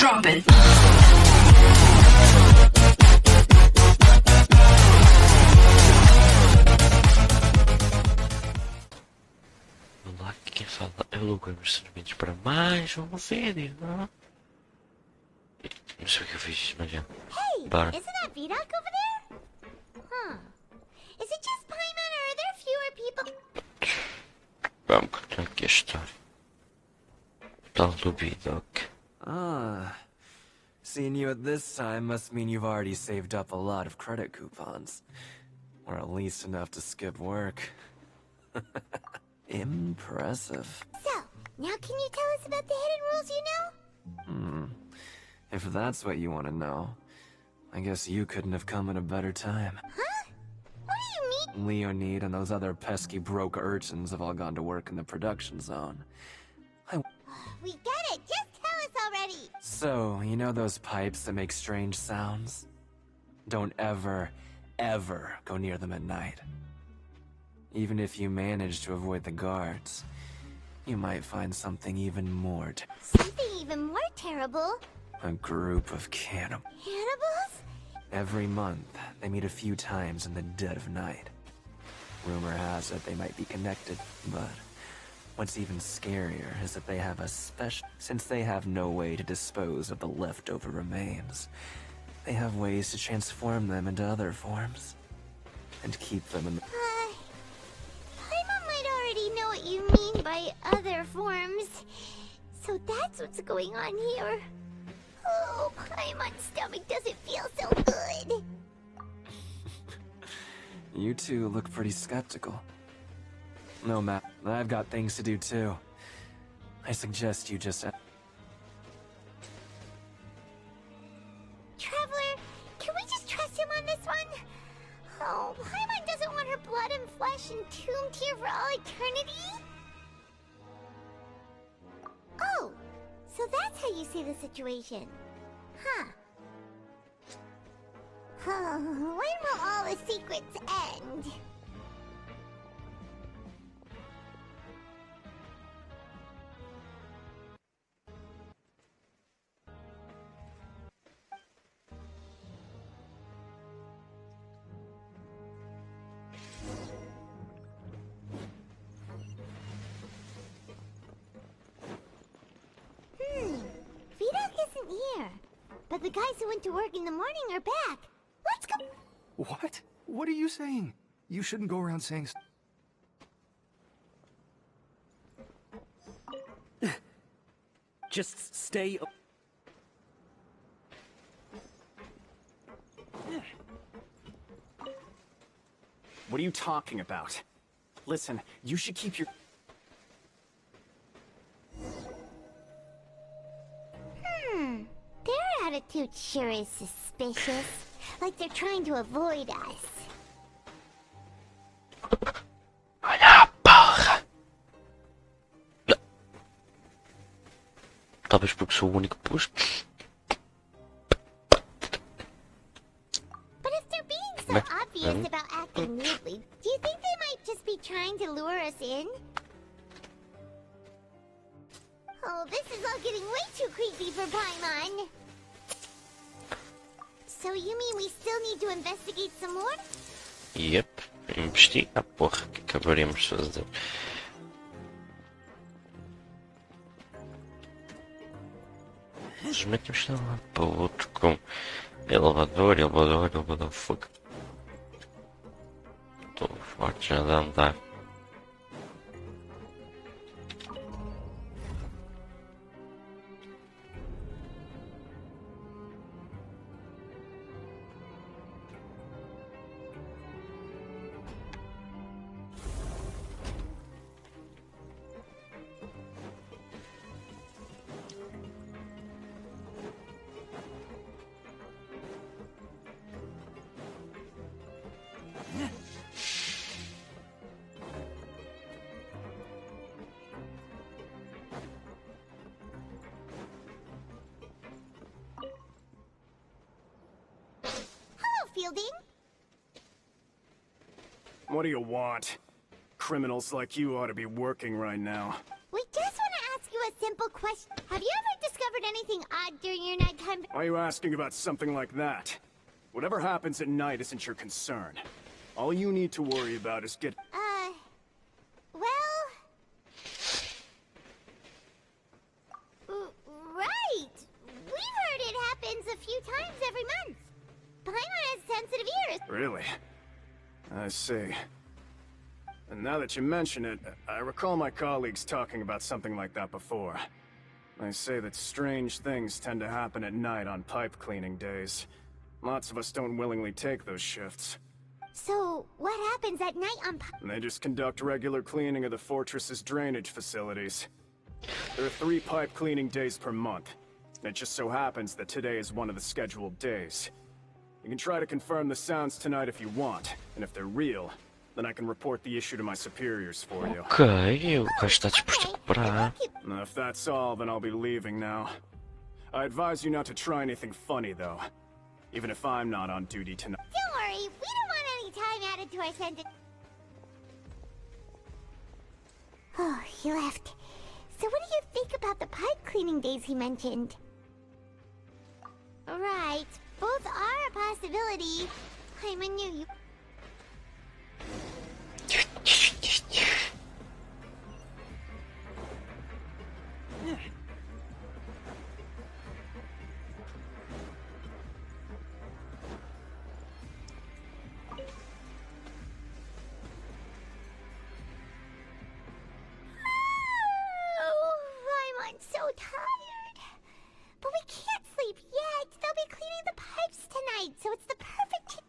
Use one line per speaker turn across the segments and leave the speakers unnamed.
Drop it.
Olá, aqui quem fala é o Lucas, meus serviços para mais um vídeo, não? Não sei o que eu fiz, mas já.
Hey,
Bora.
isn't that Vidoc over there? Huh. Is it just Paimon or are there fewer people?
Vamos contar aqui a história. Tal do Vidoc.
Ah. Seeing you at this time must mean you've already saved up a lot of credit coupons. Or at least enough to skip work. Impressive.
So, now can you tell us about the hidden rules you know?
If that's what you want to know, I guess you couldn't have come at a better time.
Huh? What do you mean?
Leonid and those other pesky broke urchins have all gone to work in the production zone.
We get it! Just tell us already!
So, you know those pipes that make strange sounds? Don't ever, ever go near them at night. Even if you manage to avoid the guards, you might find something even more
Something even more terrible.
a group of cannibals.
Cannibals?
Every month, they meet a few times in the dead of night. Rumor has it they might be connected, but what's even scarier is that they have a special... Since they have no way to dispose of the leftover remains, they have ways to transform them into other forms. And keep them in the...
Paimon might already know what you mean by other forms. So that's what's going on here. Oh, Paimon's stomach doesn't feel so good.
You two look pretty skeptical. No, Matt, I've got things to do too. I suggest you just...
Traveler, can we just trust him on this one? Oh, Paimon doesn't want her blood and flesh entombed here for all eternity? Oh, so that's how you see the situation. Huh. When will all the secrets end? Vidoc isn't here. But the guys who went to work in the morning are back. Let's go.
What? What are you saying? You shouldn't go around saying...
Just stay... What are you talking about? Listen, you should keep your...
Their attitude sure is suspicious. Like they're trying to avoid us.
Olha a porra! Talvez porque sou o único posto.
But if they're being so obvious about acting weirdly, do you think they might just be trying to lure us in? Oh, this is all getting way too creepy for Paimon. So you mean we still need to investigate some more?
Yep, investigar, porra, que acabaríamos de fazer. Simplesmente temos que ir lá para o outro com elevador, fogo. Estou forte já de andar.
Fielding?
What do you want? Criminals like you ought to be working right now.
We just want to ask you a simple question. Have you ever discovered anything anything odd during your nighttime?
Why are you asking about something like that? Whatever happens at night isn't your concern. All you need to worry about is
Well... Right! We've heard it happens a few times every month. Paimon has sensitive ears.
Really? I see. And now that you mention it, I recall my colleagues talking about something like that before. They say that strange things tend to happen at night on pipe cleaning days. Lots of us don't willingly take those shifts.
So, what happens at night on
They just conduct regular cleaning of the fortress's drainage facilities. There are 3 pipe cleaning days per month. It just so happens that today is one of the scheduled days. You can try to confirm the sounds tonight if you want, and if they're real, then I can report the issue to my superiors for you.
Ok, o gajo está disposto a cooperar.
If that's all, then I'll be leaving now. I advise you not to try anything funny, though. Even if I'm not on duty tonight.
Don't worry, we don't want any time added to our sentence. Oh, he left. So what do you think about the pipe cleaning days he mentioned? Right, both are a possibility. I knew you. I'm so tired. But we can't sleep yet. They'll be cleaning the pipes tonight, so it's the perfect...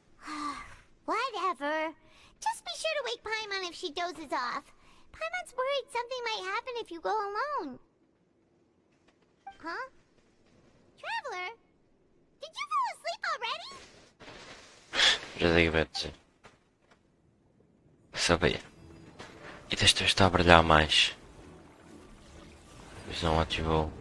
Whatever. Just be sure to wake Paimon if she dozes off. Paimon's worried something might happen if you go alone. Huh? Traveler? Did you fall asleep already?
Já digo, vai dizer. Sabia. E desta vez está a brilhar mais. A visão ativou.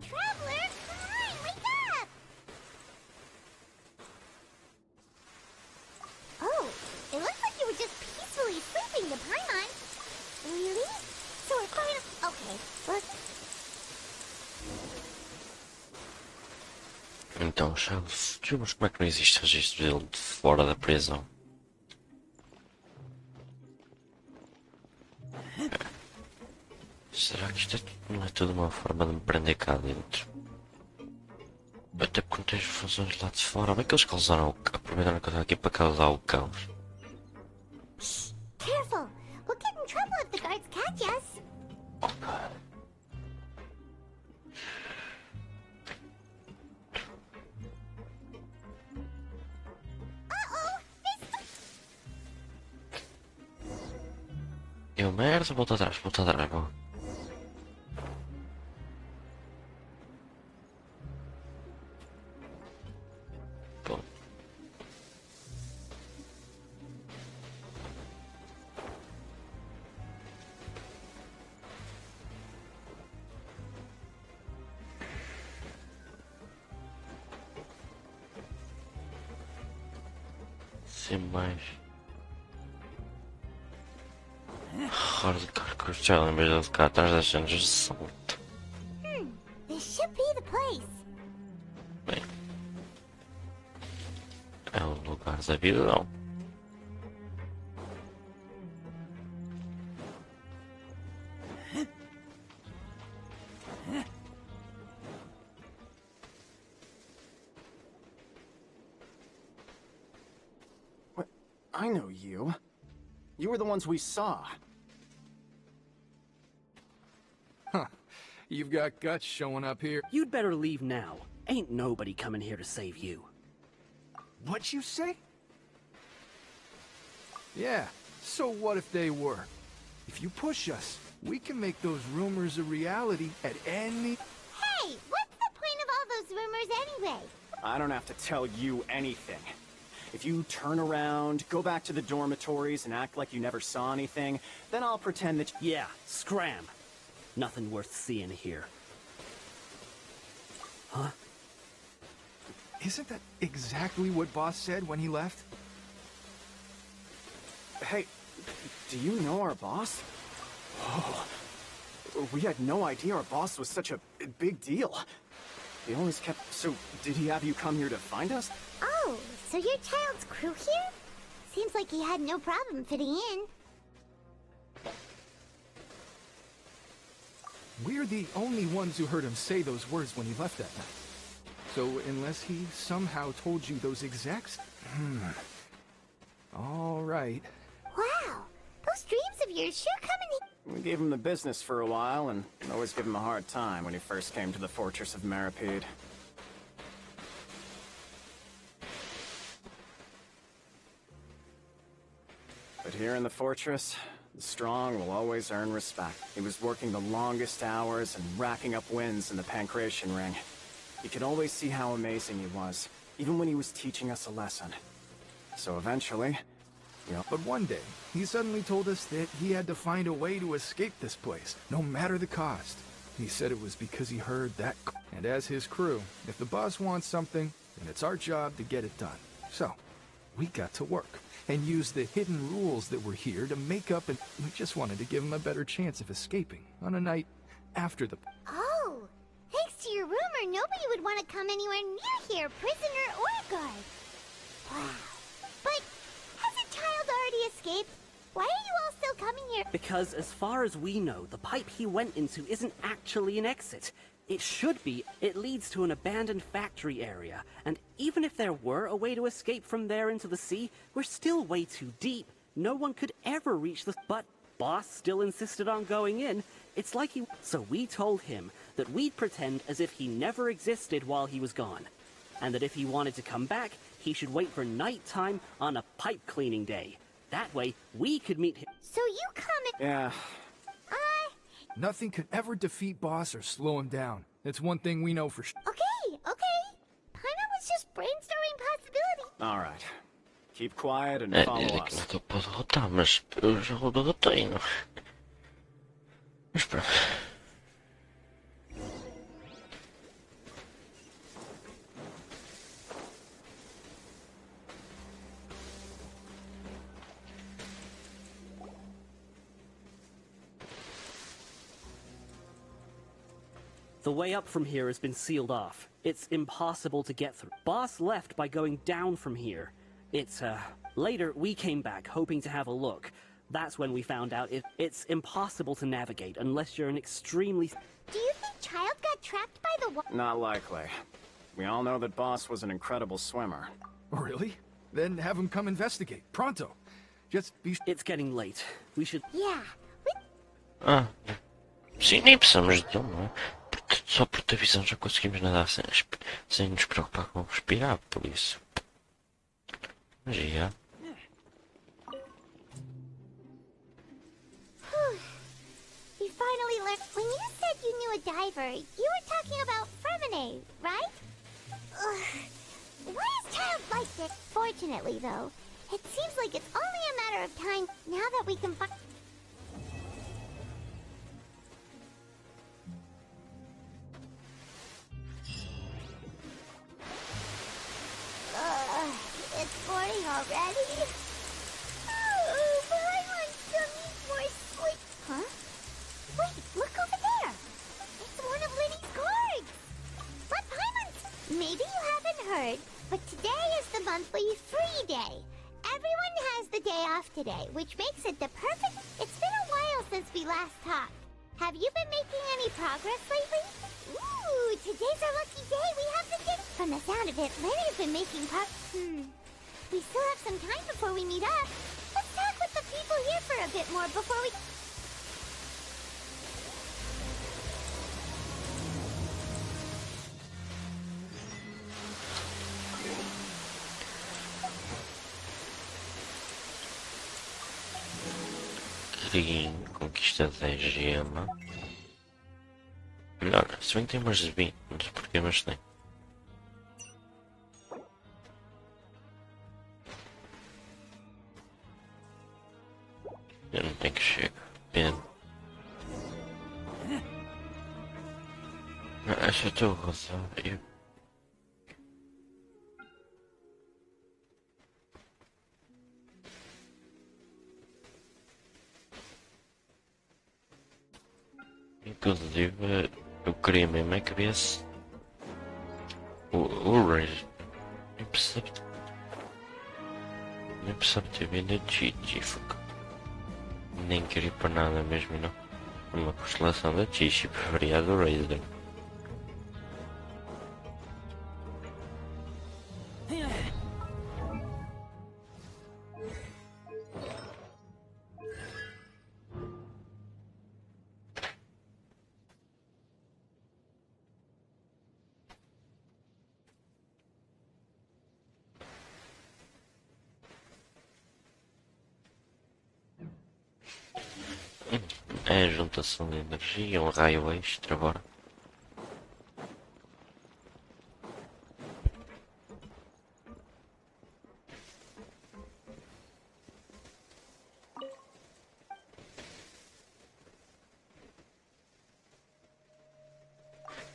Traveler, come on, wake up! Oh, it looks like you were just peacefully sleeping to Paimon. Really? So we're going to... Okay, look.
Então, Charles, mas como é que não existe registro dele de fora da prisão? Será que isto não é tudo uma forma de me prender cá dentro? Até porque não tens funções lá de fora. Como é que eles causaram o caos? Aproveitaram que eu estava aqui para causar o caos.
Careful! We'll get in trouble if the guards catch us.
Ok. Eu merda, volta atrás, vou. Bom. Sem mais. Hardcore Crusade, em vez de ficar atrás das cenas de salto.
This should be the place.
Bem, é o lugar da visão.
I know you. You were the ones we saw.
Huh. You've got guts showing up here.
You'd better leave now. Ain't nobody coming here to save you.
What'd you say? Yeah, so what if they were? If you push us, we can make those rumors a reality at any...
Hey, what's the point of all those rumors anyway?
I don't have to tell you anything. If you turn around, go back to the dormitories and act like you never saw anything, then I'll pretend that...
Yeah, scram. Nothing worth seeing here. Huh?
Isn't that exactly what Boss said when he left?
Hey, do you know our boss? Oh, we had no idea our boss was such a big deal. He always kept... So, did he have you come here to find us?
Oh, so your child's crew here? Seems like he had no problem fitting in.
We're the only ones who heard him say those words when he left that night. So unless he somehow told you those exact... All right.
Wow, those dreams of yours sure come in...
We gave him the business for a while, and always give him a hard time when he first came to the Fortress of Maripede. But here in the fortress, the strong will always earn respect. He was working the longest hours and racking up wins in the Pancration Ring. You could always see how amazing he was, even when he was teaching us a lesson. So eventually,
But one day, he suddenly told us that he had to find a way to escape this place, no matter the cost. He said it was because he heard that... And as his crew, if the boss wants something, then it's our job to get it done. So, we got to work, and used the hidden rules that were here to make up, and we just wanted to give him a better chance of escaping on a night after the...
Oh, thanks to your rumor, nobody would want to come anywhere near here, prisoner or guard. Wow. But has a child already escaped? Why are you all still coming here?
Because as far as we know, the pipe he went into isn't actually an exit. It should be. It leads to an abandoned factory area. And even if there were a way to escape from there into the sea, we're still way too deep. No one could ever reach the... But Boss still insisted on going in. It's like he... So we told him that we'd pretend as if he never existed while he was gone. And that if he wanted to come back, he should wait for nighttime on a pipe cleaning day. That way, we could meet him.
So you come in...
yeah,
Nothing could ever defeat Boss or slow him down. That's one thing we know for sure.
Okay. Paimon was just brainstorming possibilities.
alright. Keep quiet and
É,
follow
dizem que
us.
não estou para derrotar, mas eu já o derrotei, não? Mas pronto.
The way up from here has been sealed off. It's impossible to get through. Boss left by going down from here. Later, we came back, hoping to have a look. That's when we found out it's impossible to navigate unless you're an extremely...
Do you think Child got trapped by the wa-
Not likely. We all know that Boss was an incredible swimmer.
Really? Then have him come investigate. Pronto. Just be...
It's getting late. We should...
Yeah, we...
Ah, sim, nem precisamos de um, não é? Porque só por ter visão já conseguimos nadar sem nos preocupar com respirar, por isso. Mas já.
We finally learned... When you said you knew a diver, you were talking about Fremine, right? Ugh. Why is Child like this? Fortunately, though, it seems like it's only a matter of time now that we can find... It's morning already. Oh, Paimon still needs more sleep. Huh? Wait, look over there. It's one of Liddy's cards. But Paimon's... Maybe you haven't heard, but today is the monthly free day. Everyone has the day off today, which makes it the perfect... It's been a while since we last talked. Have you been making any progress lately? Ooh, today's our lucky day. We have the day. From the sound of it, Liddy's been making We still have some time before we meet up. Let's talk with the people here for a bit more before we...
Green, conquista 10 gema. Melhor, se bem que tem umas 20, não sei porquê, mas tem. Eu não tenho que chegar. Pena. Acho que estou a gozar. Inclusive, eu queria mesmo é que viesse o Rage. Nem precisava ter vindo a Gigi, nem queria para nada mesmo, não. Uma constelação da Gigi preferia a do Razer. É a juntação de energia, um raio extra agora.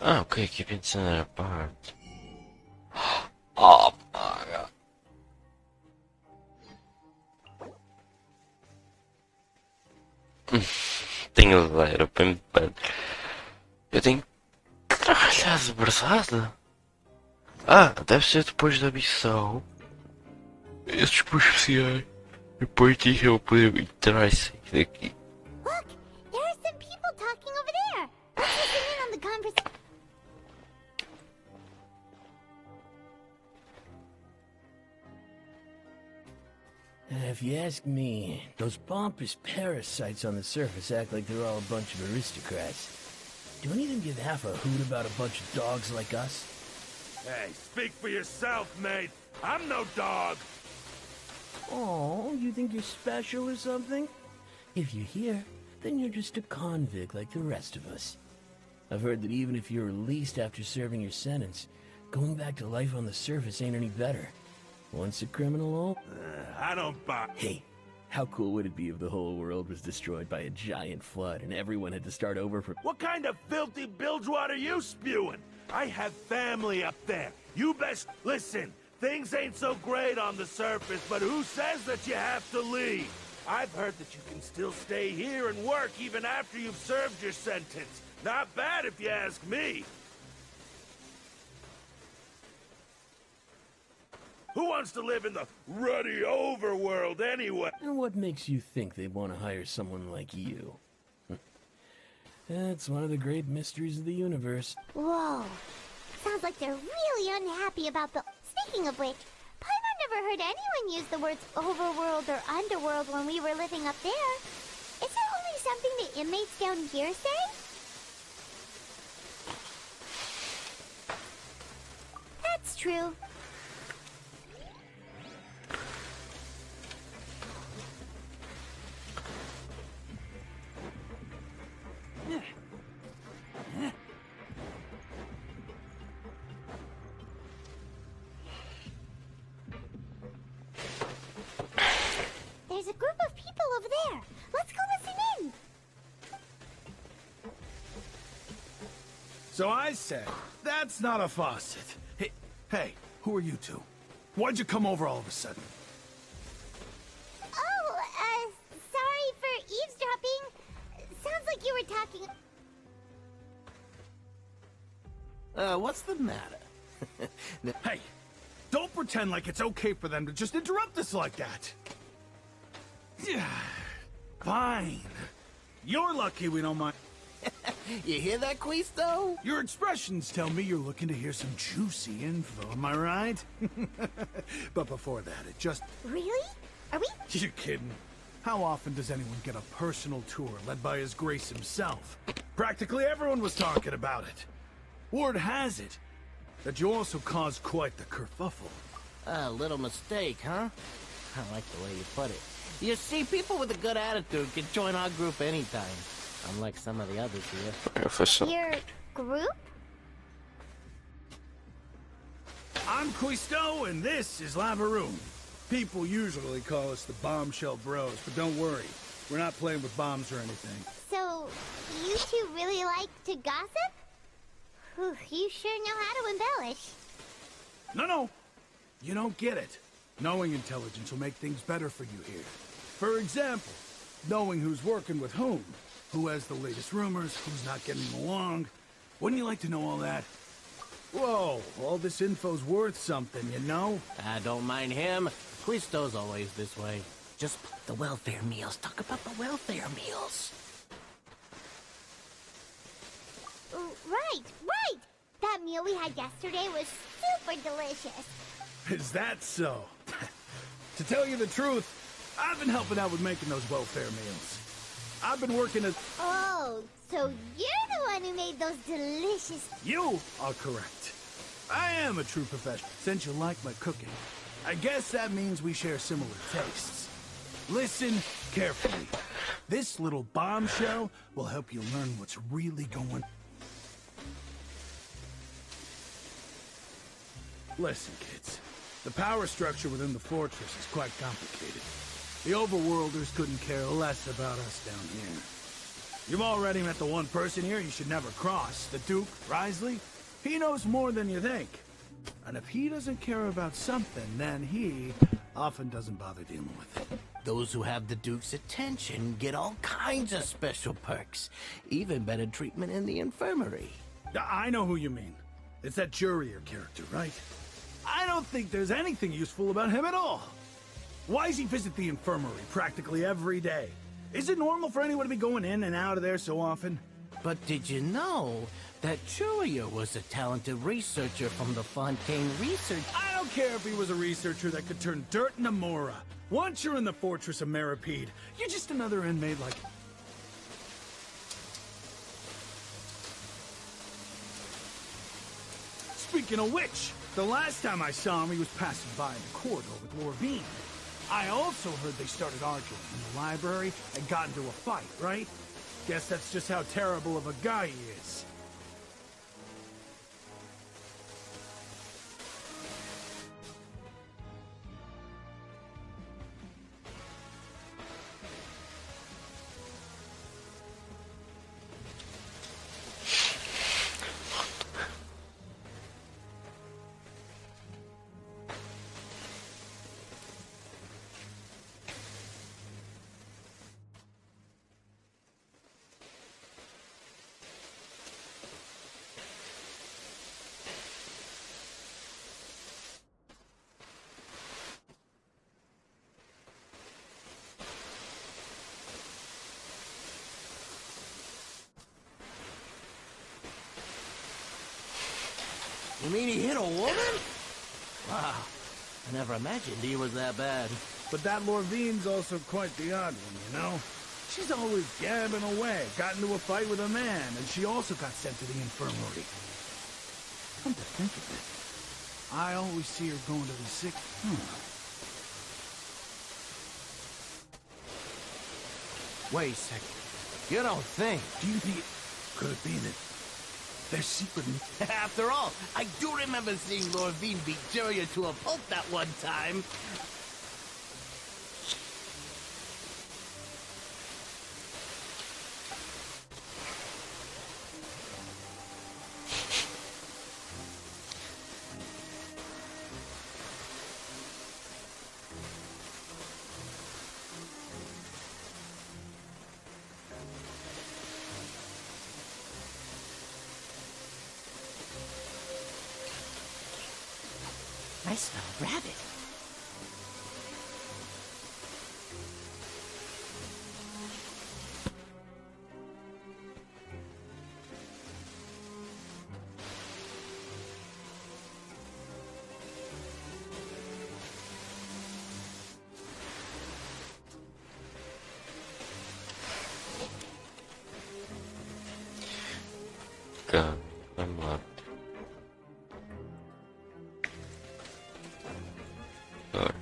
Ah, ok, aqui pensando na parte. Oh, paga. Tenho zero para me perder. Eu tenho que trabalhar de verdade. Ah, deve ser depois da missão. Esses especiais. Depois disso eu vou poder entrar e sair daqui.
Look! There are some people talking over there! Let's listen in on the conversation.
If you ask me, those pompous parasites on the surface act like they're all a bunch of aristocrats. Do any of them give half a hoot about a bunch of dogs like us?
Hey, speak for yourself, mate. I'm no dog.
Oh, you think you're special or something? If you're here, then you're just a convict like the rest of us. I've heard that even if you're released after serving your sentence, going back to life on the surface ain't any better. Once a criminal,
I don't buy.
Hey, how cool would it be if the whole world was destroyed by a giant flood and everyone had to start over from...
What kind of filthy bilgewater you spewing? I have family up there. You best listen. Things ain't so great on the surface, but who says that you have to leave? I've heard that you can still stay here and work even after you've served your sentence. Not bad if you ask me. Who wants to live in the ruddy overworld anyway?
And what makes you think they'd want to hire someone like you? That's one of the great mysteries of the universe.
Whoa. Sounds like they're really unhappy about the... Speaking of which, Paimon never heard anyone use the words overworld or underworld when we were living up there. Is it only something the inmates down here say? That's true. There's a group of people over there. Let's go listen in.
So I said, that's not a faucet. Hey, who are you two? Why'd you come over all of a sudden?
Oh, sorry for eavesdropping. Sounds like you were talking...
What's the matter?
Hey, don't pretend like it's okay for them to just interrupt us like that. Yeah, fine. You're lucky we don't mind.
You hear that, Quisto?
Your expressions tell me you're looking to hear some juicy info, am I right? But before that, it just...
Really? Are we?
You're kidding. How often does anyone get a personal tour led by His Grace himself? Practically everyone was talking about it. Word has it that you also caused quite the kerfuffle.
A little mistake, huh? I like the way you put it. You see, people with a good attitude can join our group anytime. Unlike some of the others here.
Official.
Your group?
I'm Quisto, and this is Lavaroon. People usually call us the Bombshell Bros, but don't worry. We're not playing with bombs or anything.
So, you two really like to gossip? Whew, you sure know how to embellish.
No. You don't get it. Knowing intelligence will make things better for you here. For example, knowing who's working with whom, who has the latest rumors, who's not getting along. Wouldn't you like to know all that? Whoa, all this info's worth something, you know?
I don't mind him. Quisto's always this way. Just the welfare meals. Talk about the welfare meals.
Right. That meal we had yesterday was super delicious.
Is that so? To tell you the truth, I've been helping out with making those welfare meals. I've been working at...
Oh, so you're the one who made those delicious...
You are correct. I am a true professional, since you like my cooking. I guess that means we share similar tastes. Listen carefully. This little bombshell will help you learn what's really going... Listen, kids. The power structure within the fortress is quite complicated. The overworlders couldn't care less about us down here. You've already met the one person here you should never cross, the Duke, Risley. He knows more than you think. And if he doesn't care about something, then he often doesn't bother dealing with it.
Those who have the Duke's attention get all kinds of special perks. Even better treatment in the infirmary.
I know who you mean. It's that Jurier character, right? I don't think there's anything useful about him at all. Why does he visit the infirmary practically every day? Is it normal for anyone to be going in and out of there so often?
But did you know that Jurier was a talented researcher from the Fontaine Research?
I don't care if he was a researcher that could turn dirt into Mora. Once you're in the fortress of Meripede, you're just another inmate like... Speaking of which, the last time I saw him, he was passing by in the corridor with Lorvine. I also heard they started arguing in the library and got into a fight, right? Guess that's just how terrible of a guy he is.
You mean he hit a woman? Wow, I never imagined he was that bad.
But that Lorvine's also quite the odd one, you know? She's always gabbing away, got into a fight with a man, and she also got sent to the infirmary. Come to think of it, I always see her going to the sick...
Wait a second. You don't think?
Do you think it... Could it be that they're secretly...
After all, I do remember seeing Lorvine beat Jurier to a pulp that one time. I smell rabbit.
chegando. Vamos lá. Agora.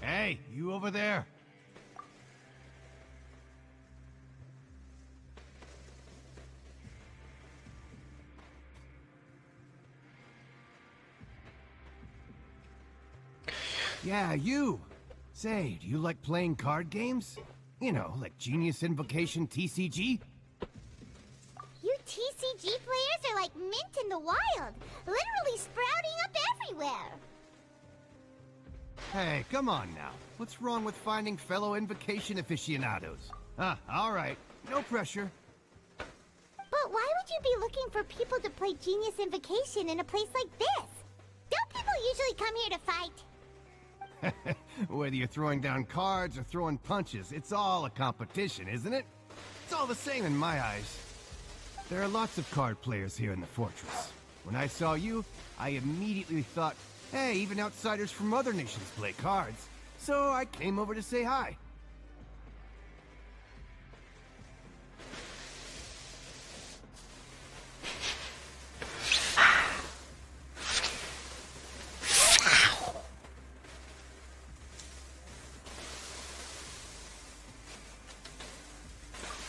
Hey, you over there? Yeah, you! Say, do you like playing card games? You know, like Genius Invocation TCG?
You TCG players are like mint in the wild, literally sprouting up everywhere.
Hey, come on now. What's wrong with finding fellow Invocation aficionados? Alright. No pressure.
But why would you be looking for people to play Genius Invocation in a place like this? Don't people usually come here to fight?
Whether you're throwing down cards or throwing punches, it's all a competition, isn't it? It's all the same in my eyes. There are lots of card players here in the fortress. When I saw you, I immediately thought, hey, even outsiders from other nations play cards. So I came over to say hi.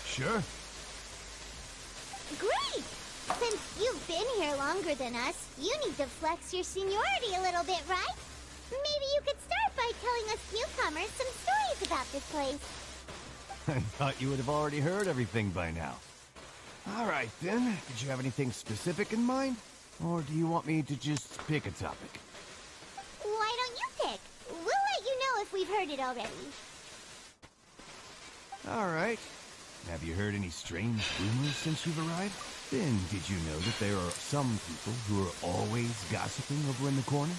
Sure.
Great! Since you've been here longer than us, you need to flex your seniority a little bit, right? Maybe you could start by telling us newcomers some stories about this place.
I thought you would have already heard everything by now. All right, then. Did you have anything specific in mind? Or do you want me to just pick a topic?
Why don't you pick? We'll let you know if we've heard it already.
All right. Have you heard any strange rumors since you've arrived? Then did you know that there are some people who are always gossiping over in the corner?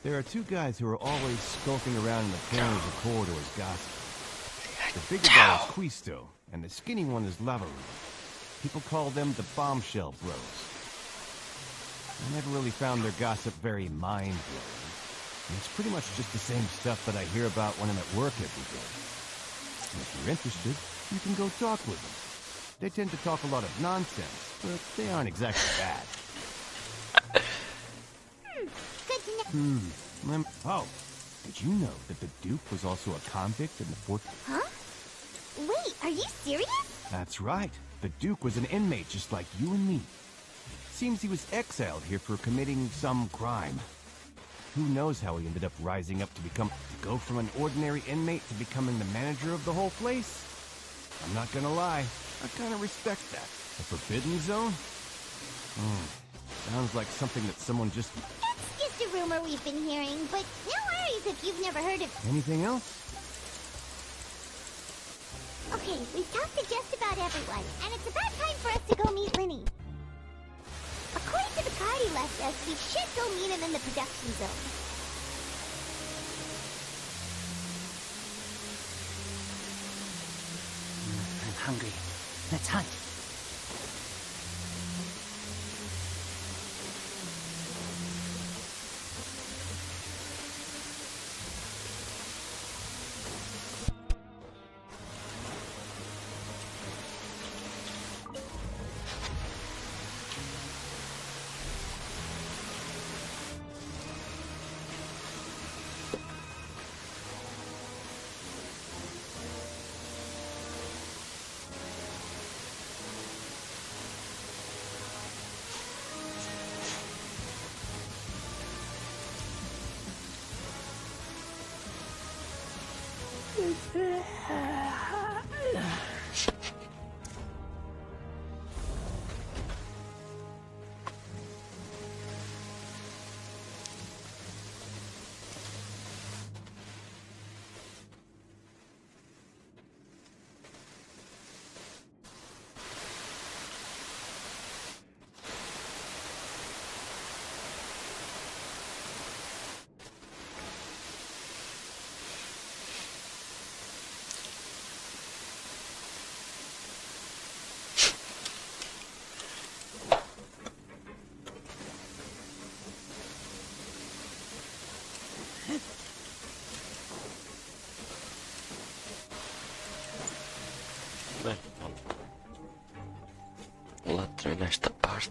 There are two guys who are always skulking around in the corners of corridors gossiping. The bigger guy is Quisto, and the skinny one is Lavaru. People call them the Bombshell Bros. I never really found their gossip very mind-blowing. It's pretty much just the same stuff that I hear about when I'm at work every day. And if you're interested, you can go talk with them. They tend to talk a lot of nonsense, but they aren't exactly bad.
Good to know.
Oh, did you know that the Duke was also a convict in the fort?
Huh? Wait, are you serious?
That's right. The Duke was an inmate just like you and me. Seems he was exiled here for committing some crime. Who knows how he ended up rising up to go from an ordinary inmate to becoming the manager of the whole place? I'm not gonna lie, I kinda respect that. A forbidden zone? Sounds like something that someone just...
It's just a rumor we've been hearing, but no worries if you've never heard of it.
Anything else?
Okay, we've talked to just about everyone, and it's about time for us to go meet Linny. According to the card he left us, we should go meet him in the production zone.
I'm hungry. Let's hunt.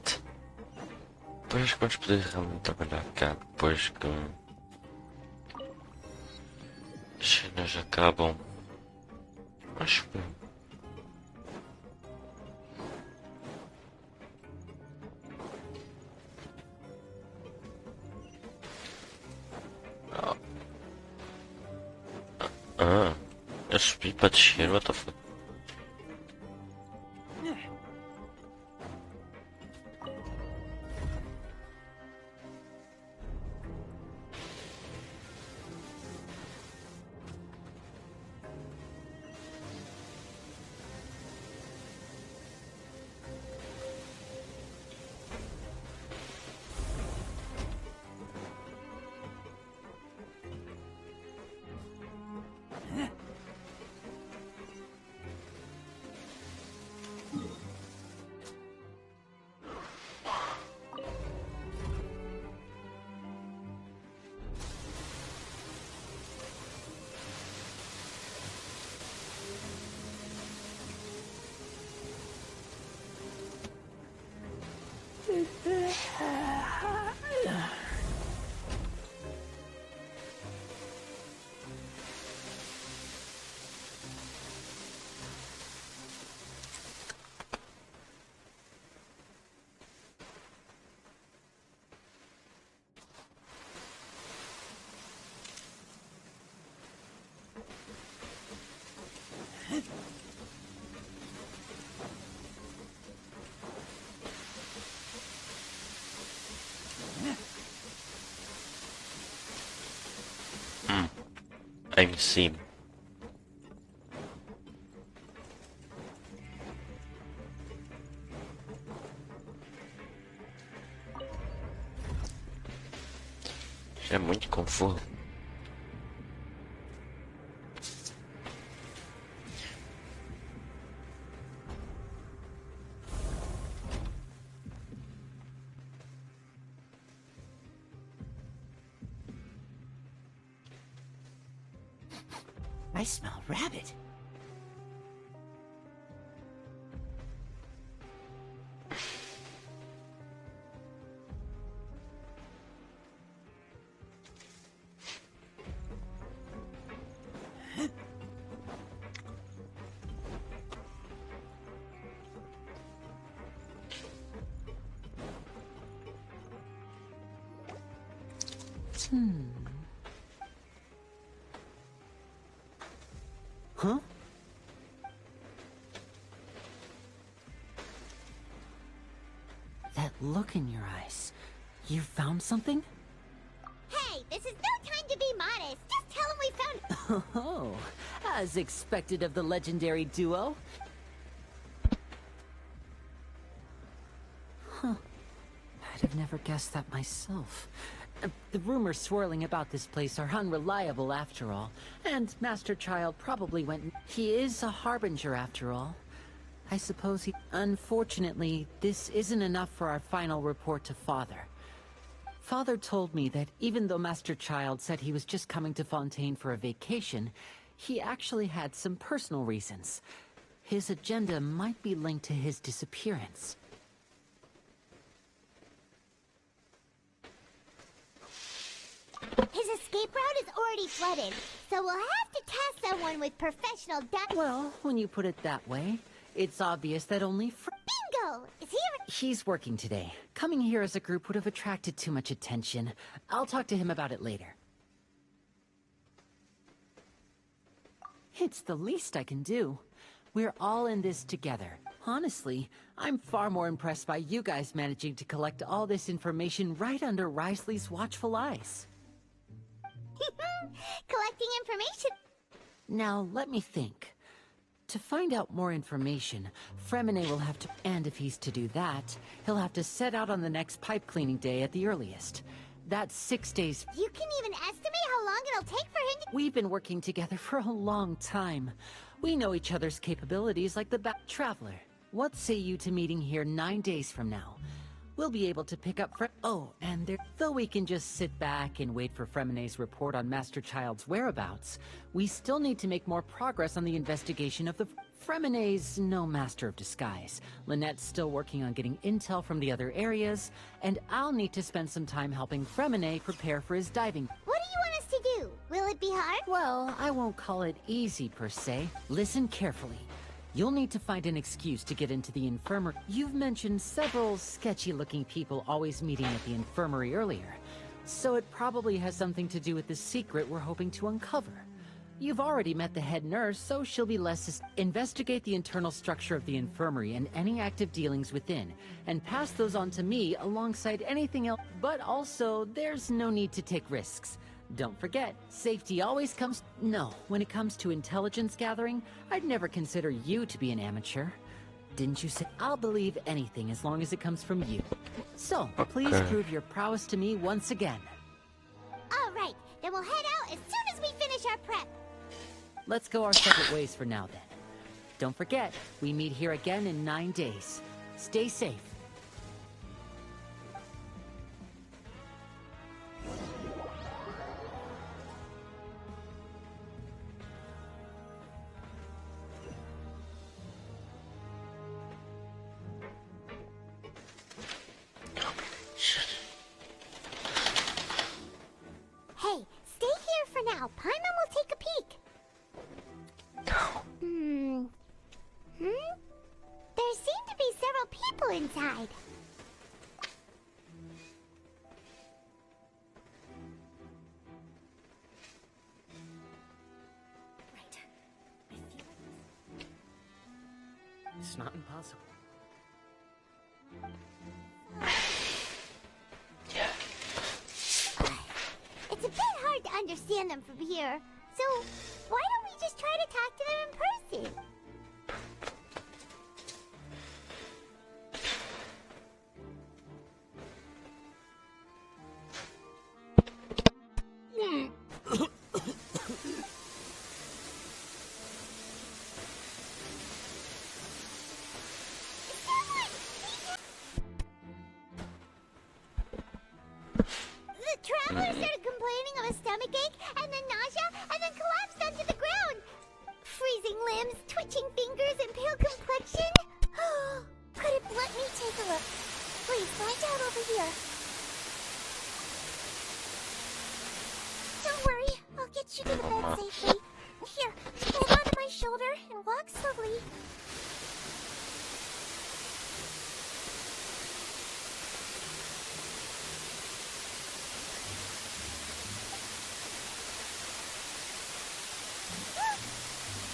What? Depois acho que vamos poder realmente trabalhar cá depois que as cenas acabam. Acho que. Eu subi para descer, what the fuck? I'm sim. Já é muito confuso.
I smell rabbit.
Huh? That look in your eyes. You found something?
Hey, this is no time to be modest. Just tell him we found...
Oh, as expected of the legendary duo. Huh. I'd have never guessed that myself. The rumors swirling about this place are unreliable after all. And Master Child probably went... He is a harbinger after all. I suppose he... Unfortunately, this isn't enough for our final report to Father. Father told me that even though Master Child said he was just coming to Fontaine for a vacation, he actually had some personal reasons. His agenda might be linked to his disappearance.
His escape route is already flooded, so we'll have to task someone with professional
Well, when you put it that way, it's obvious that only
Bingo! Is he
He's working today. Coming here as a group would have attracted too much attention. I'll talk to him about it later. It's the least I can do. We're all in this together. Honestly, I'm far more impressed by you guys managing to collect all this information right under Risley's watchful eyes.
collecting information?
Now, let me think. To find out more information, Fremine will have to... And if he's to do that, he'll have to set out on the next pipe cleaning day at the earliest. That's 6 days...
You can even estimate how long it'll take for him to...
We've been working together for a long time. We know each other's capabilities like the Traveler. What say you to meeting here 9 days from now? We'll be able to pick up Oh, and though we can just sit back and wait for Fremine's report on Master Child's whereabouts, we still need to make more progress on the investigation of the...
Fremonet's no master of disguise. Lynette's still working on getting intel from the other areas, and I'll need to spend some time helping Fremonet prepare for his diving.
What do you want us to do? Will it be hard?
Well, I won't call it easy per se. Listen carefully. You'll need to find an excuse to get into the infirmary. You've mentioned several sketchy-looking people always meeting at the infirmary earlier, so it probably has something to do with the secret we're hoping to uncover. You've already met the head nurse, so she'll be less... Investigate the internal structure of the infirmary and any active dealings within, and pass those on to me alongside anything else. But also, there's no need to take risks. Don't forget, safety always comes... No, when it comes to intelligence gathering, I'd never consider you to be an amateur. Didn't you say... I'll believe anything as long as it comes from you. So, please prove your prowess to me once again.
All right, then we'll head out as soon as we finish our prep.
Let's go our separate ways for now, then. Don't forget, we meet here again in 9 days. Stay safe.
Hey, stay here for now. Paimon will take a peek. There seem to be several people inside.
Right. I feel like it's not impossible.
It's a bit hard to understand them from here. So, why don't we just try to talk to them in person? The traveler started complaining of a stomachache, and then nausea, and then collapsed onto the ground. Freezing limbs, twitching fingers, and pale complexion. Could it let me take a look? Please, find out over here. Don't worry, I'll get you to the bed safely. Here, hold onto my shoulder and walk slowly.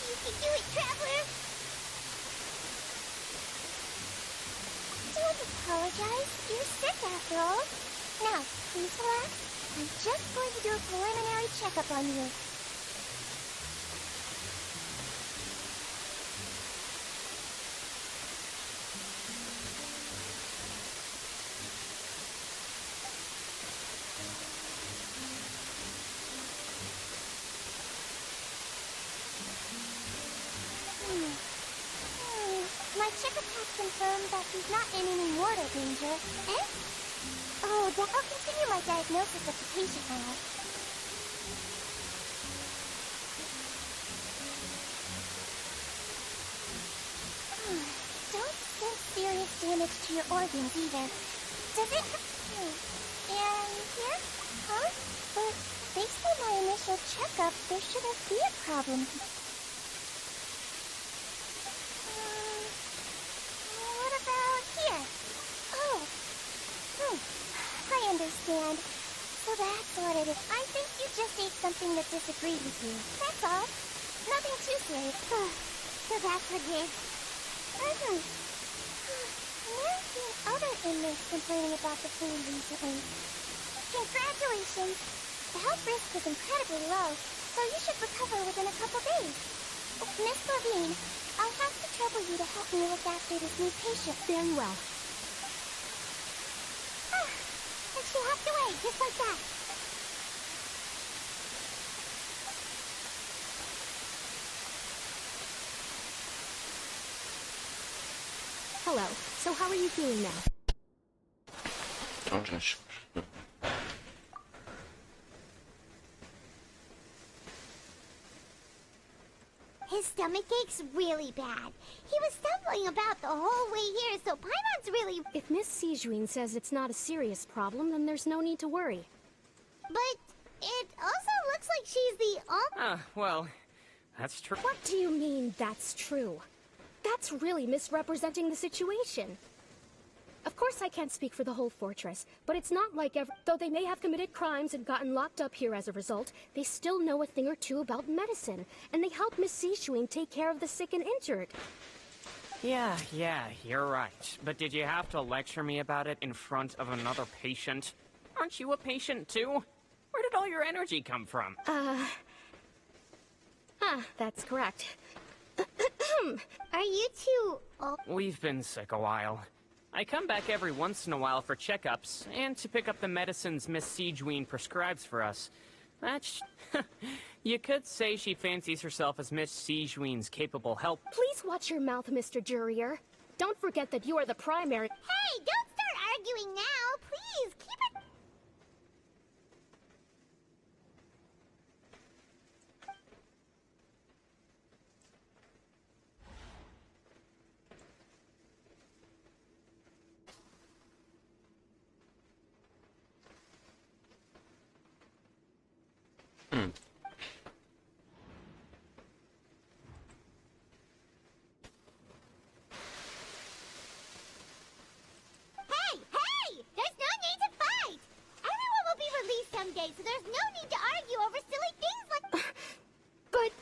You can do it, traveler! Don't apologize. You're sick after all. Now, please relax. I'm just going to do a preliminary checkup on you. My checkup has confirmed that he's not in any mortal danger. Eh? Oh, then I'll continue my diagnosis of the patient now. Don't sense serious damage to your organs either. Does it? And here? Huh? But based on my initial checkup, there shouldn't be a problem. What about here? Oh. I understand. So that's what it is. I think you just ate something that disagreed with you. That's all. Nothing too serious. So that's what it is. There's been other inmates complaining about the food recently. Congratulations! The health risk is incredibly low, so you should recover within a couple days. Miss Levine, I'll have to trouble you to help me look after this new patient. Very well. And she hopped away, just like that.
Hello. So how are you feeling now?
His stomach aches really bad. He was stumbling about the whole way here, so Paimon's really...
If Miss Sijuin says it's not a serious problem, then there's no need to worry.
But it also looks like she's the
Well, that's true.
What do you mean, that's true? That's really misrepresenting the situation. Of course I can't speak for the whole fortress, but it's not like though they may have committed crimes and gotten locked up here as a result, they still know a thing or two about medicine, and they help Miss Sijuin take care of the sick and injured.
Yeah, you're right. But did you have to lecture me about it in front of another patient? Aren't you a patient too? Where did all your energy come from?
That's correct.
Are you two...
We've been sick a while. I come back every once in a while for checkups, and to pick up the medicines Miss Sijuin prescribes for us. That's... You could say she fancies herself as Miss Sijuin's capable help.
Please watch your mouth, Mr. Jurier. Don't forget that you are the primary...
Hey, don't start arguing now! Please, keep it... Hey! There's no need to fight! Everyone will be released someday, so there's no need to argue over silly things like...
But...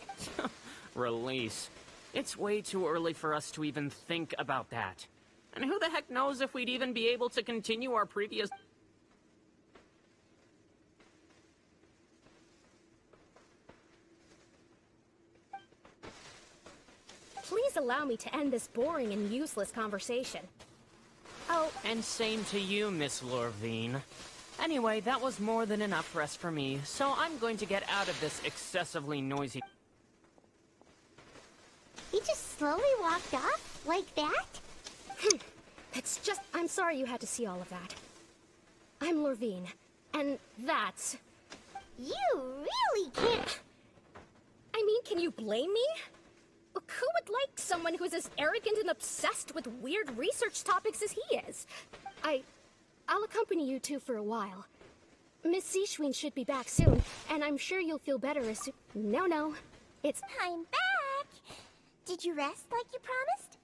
Release. It's way too early for us to even think about that. And who the heck knows if we'd even be able to continue our previous...
Please allow me to end this boring and useless conversation. Oh,
And same to you, Miss Lorvine. Anyway, that was more than enough rest for me, so I'm going to get out of this excessively noisy...
He just slowly walked off? Like that?
it's just... I'm sorry you had to see all of that. I'm Lorvine, and that's...
You really can't...
I mean, can you blame me? Who would like someone who's as arrogant and obsessed with weird research topics as he is? I'll accompany you two for a while. Miss Sijuin should be back soon, and I'm sure you'll feel better as soon... No, it's...
I'm back! Did you rest like you promised?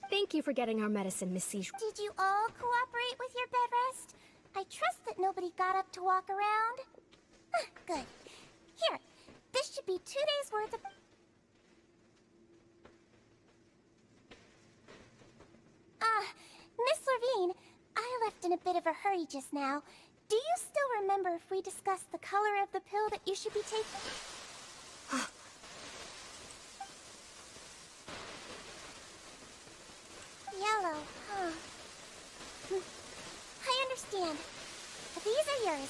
Thank you for getting our medicine, Miss Sijuin.
Did you all cooperate with your bed rest? I trust that nobody got up to walk around. Good. Here, this should be 2 days' worth of... Miss Lorvine, I left in a bit of a hurry just now. Do you still remember if we discussed the color of the pill that you should be taking? Yellow, huh? I understand. These are yours.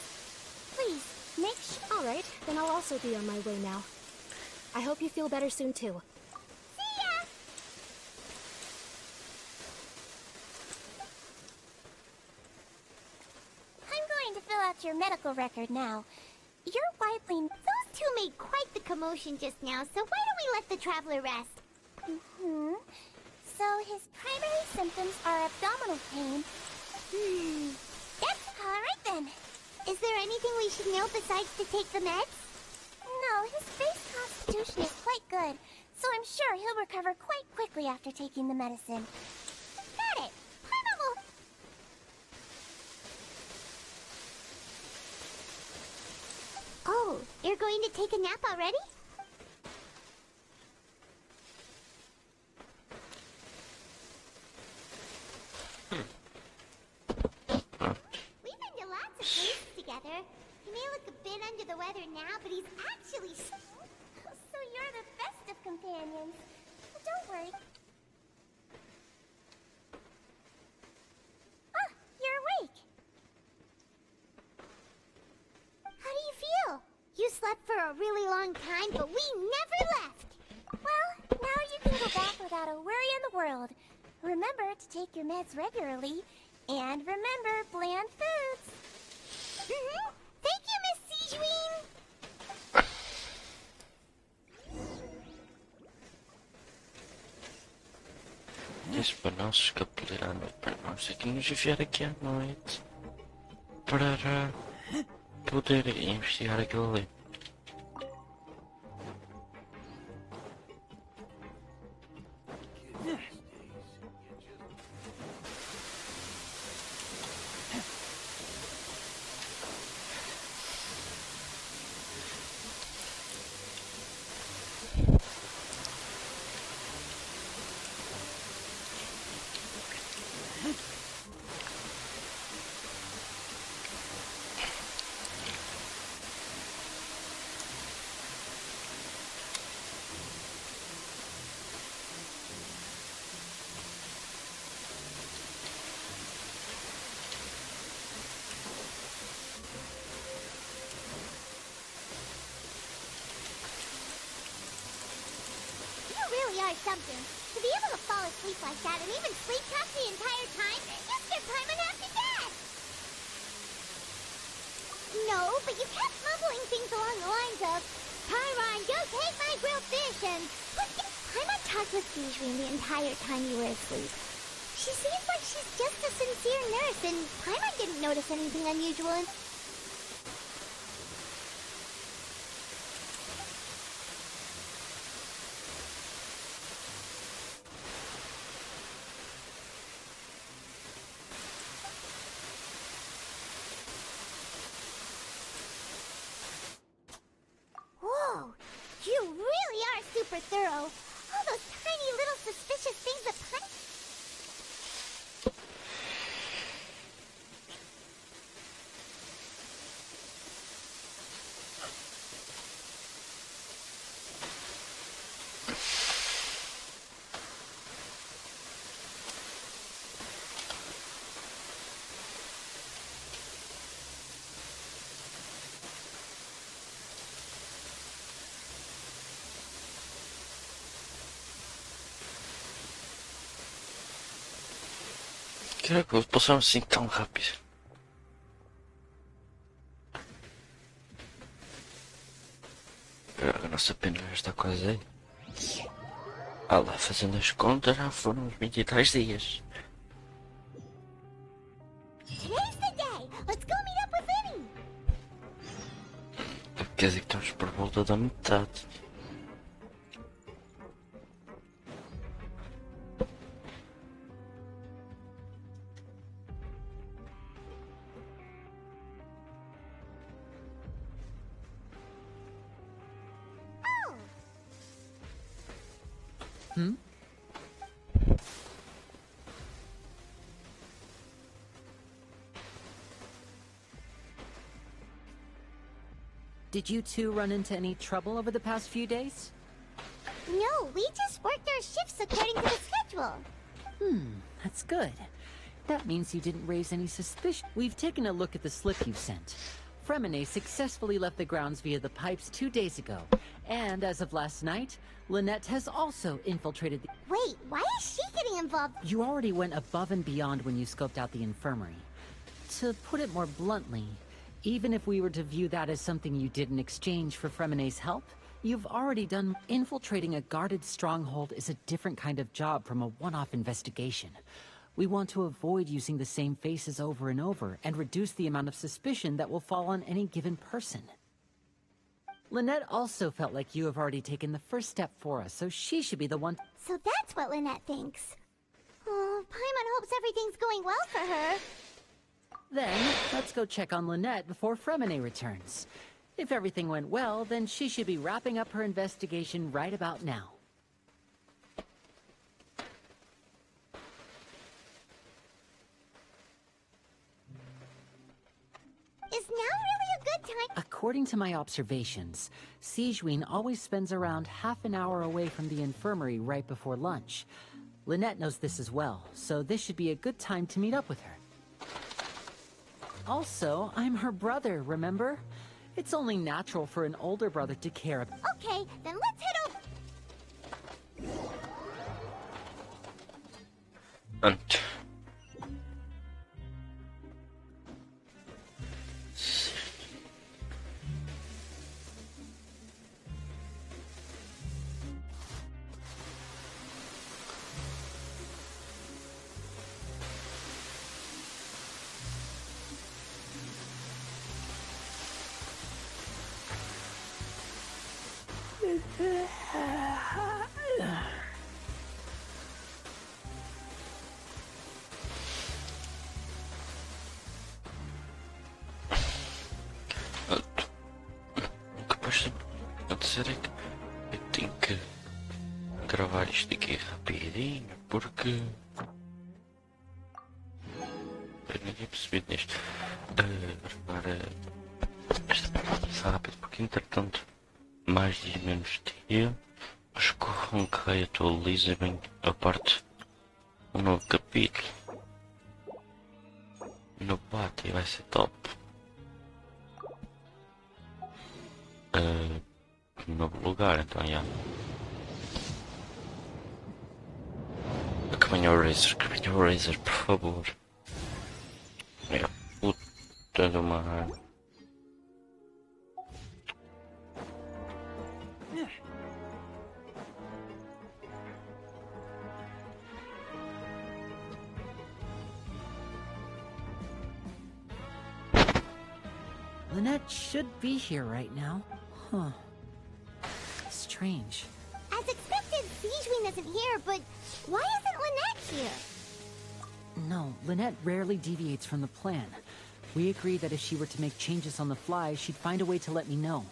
Please, make sure...
All right, then I'll also be on my way now. I hope you feel better soon, too.
See ya! I'm going to fill out your medical record now. You're widely... Those two made quite the commotion just now, so why don't we let the traveler rest? So his primary symptoms are abdominal pain. That's all right then. Is there anything we should know besides to take the meds? No, his base constitution is quite good, so I'm sure he'll recover quite quickly after taking the medicine. Got it. Paimon will... Oh, you're going to take a nap already? We've been to lots of places together. He may look a bit under the weather now, but he's actually... So you're the best of companions. Well, don't worry. Ah, you're awake. How do you feel? You slept for a really long time, but we never left. Well, now you can go back without a worry in the world. Remember to take your meds regularly, and remember bland foods. Thank you, Miss Sijuin.
mais para nós escapulir à noite, para nós aqui nos enviar aqui à noite para poder investigar aquilo ali.
Are something. To be able to fall asleep like that and even sleep talk the entire time, you scared Paimon half to death! No, but you kept mumbling things along the lines of, Pyron, go take my grilled fish, and... Paimon talked with Sijin the entire time you were asleep. She seems like she's just a sincere nurse, and Paimon didn't notice anything unusual in... Whoa! You really are super thorough. All those tiny little suspicious things that
Caraca, passamos assim tão rápido. A nossa pena já está quase aí. Ah lá, fazendo as contas, já foram uns 20 e tais dias.
Today's the day. Let's go meet up with Lenny.
Quer dizer que estamos por volta da metade.
Hmm? Did you two run into any trouble over the past few days?
No, we just worked our shifts according to the schedule.
That's good. That means you didn't raise any suspicion. We've taken a look at the slip you sent. Fremine successfully left the grounds via the pipes 2 days ago. And as of last night, Lynette has also infiltrated the...
Wait, why is she getting involved?
You already went above and beyond when you scoped out the infirmary. To put it more bluntly, even if we were to view that as something you did in exchange for Fremine's help, you've already done... Infiltrating a guarded stronghold is a different kind of job from a one-off investigation. We want to avoid using the same faces over and over and reduce the amount of suspicion that will fall on any given person. Lynette also felt like you have already taken the first step for us, so she should be the one...
So that's what Lynette thinks. Oh, Paimon hopes everything's going well for her.
Then, let's go check on Lynette before Fremine returns. If everything went well, then she should be wrapping up her investigation right about now.
Is now really a good time?
According to my observations, Sijin always spends around half an hour away from the infirmary right before lunch. Lynette knows this as well, so this should be a good time to meet up with her. Also, I'm her brother, remember? It's only natural for an older brother to care about...
Okay, then let's head over.
Antes. Capaz de dizer é que eu tenho que gravar isto aqui rapidinho porque eu não tinha percebido nisto. Gravar esta parte rápido porque entretanto mais dia menos dia acho que o Honkai atualiza bem a parte do novo capítulo no bate e vai ser top. Novo lugar, então já. Que venha o Razer, por favor. É a puta de uma arma.
Lynette should be here right now. Huh. Strange.
As expected, Sijuin isn't here, but why isn't Lynette here?
No, Lynette rarely deviates from the plan. We agreed that if she were to make changes on the fly, she'd find a way to let me know.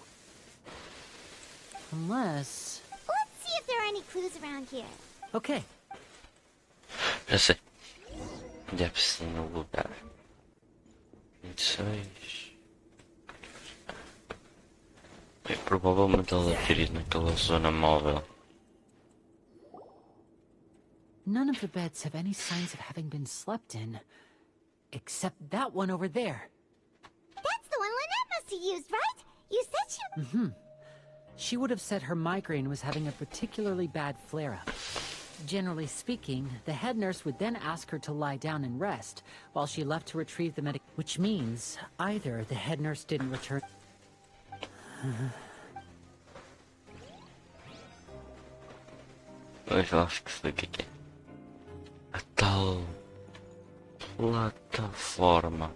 Unless...
Let's see if there are any clues around here.
Okay.
Já sei. Deve ser no lugar 26. É provavelmente ela deve ter ido naquela zona móvel.
None of the beds have any signs of having been slept in. Except that one over there.
That's the one Lynette must have used, right? You said she...
Mm-hmm. She would have said her migraine was having a particularly bad flare-up. Generally speaking, the head nurse would then ask her to lie down and rest, while she left to retrieve the medic... Which means, either the head nurse didn't return...
Mas eu acho que sei o que é. A tal plataforma.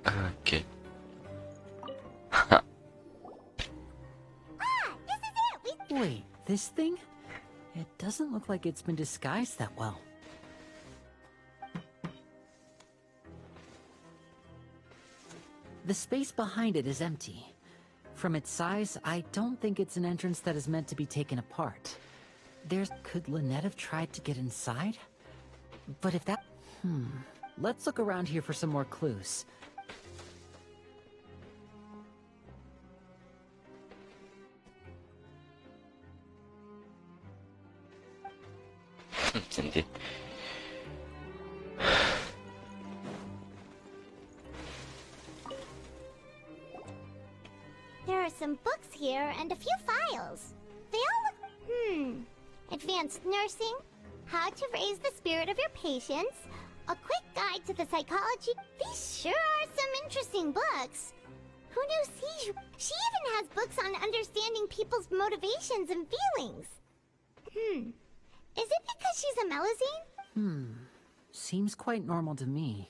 Ok.
Wait, this thing? It doesn't look like it's been disguised that well. The space behind it is empty. From its size, I don't think it's an entrance that is meant to be taken apart. Could Lynette have tried to get inside? But if that... Let's look around here for some more clues.
Entendi.
There are some books here and a few files. They all look... Advanced nursing, how to raise the spirit of your patients, a quick guide to the psychology... These sure are some interesting books. Who knew Siege... She even has books on understanding people's motivations and feelings. Is it because she's a Melusine?
Seems quite normal to me.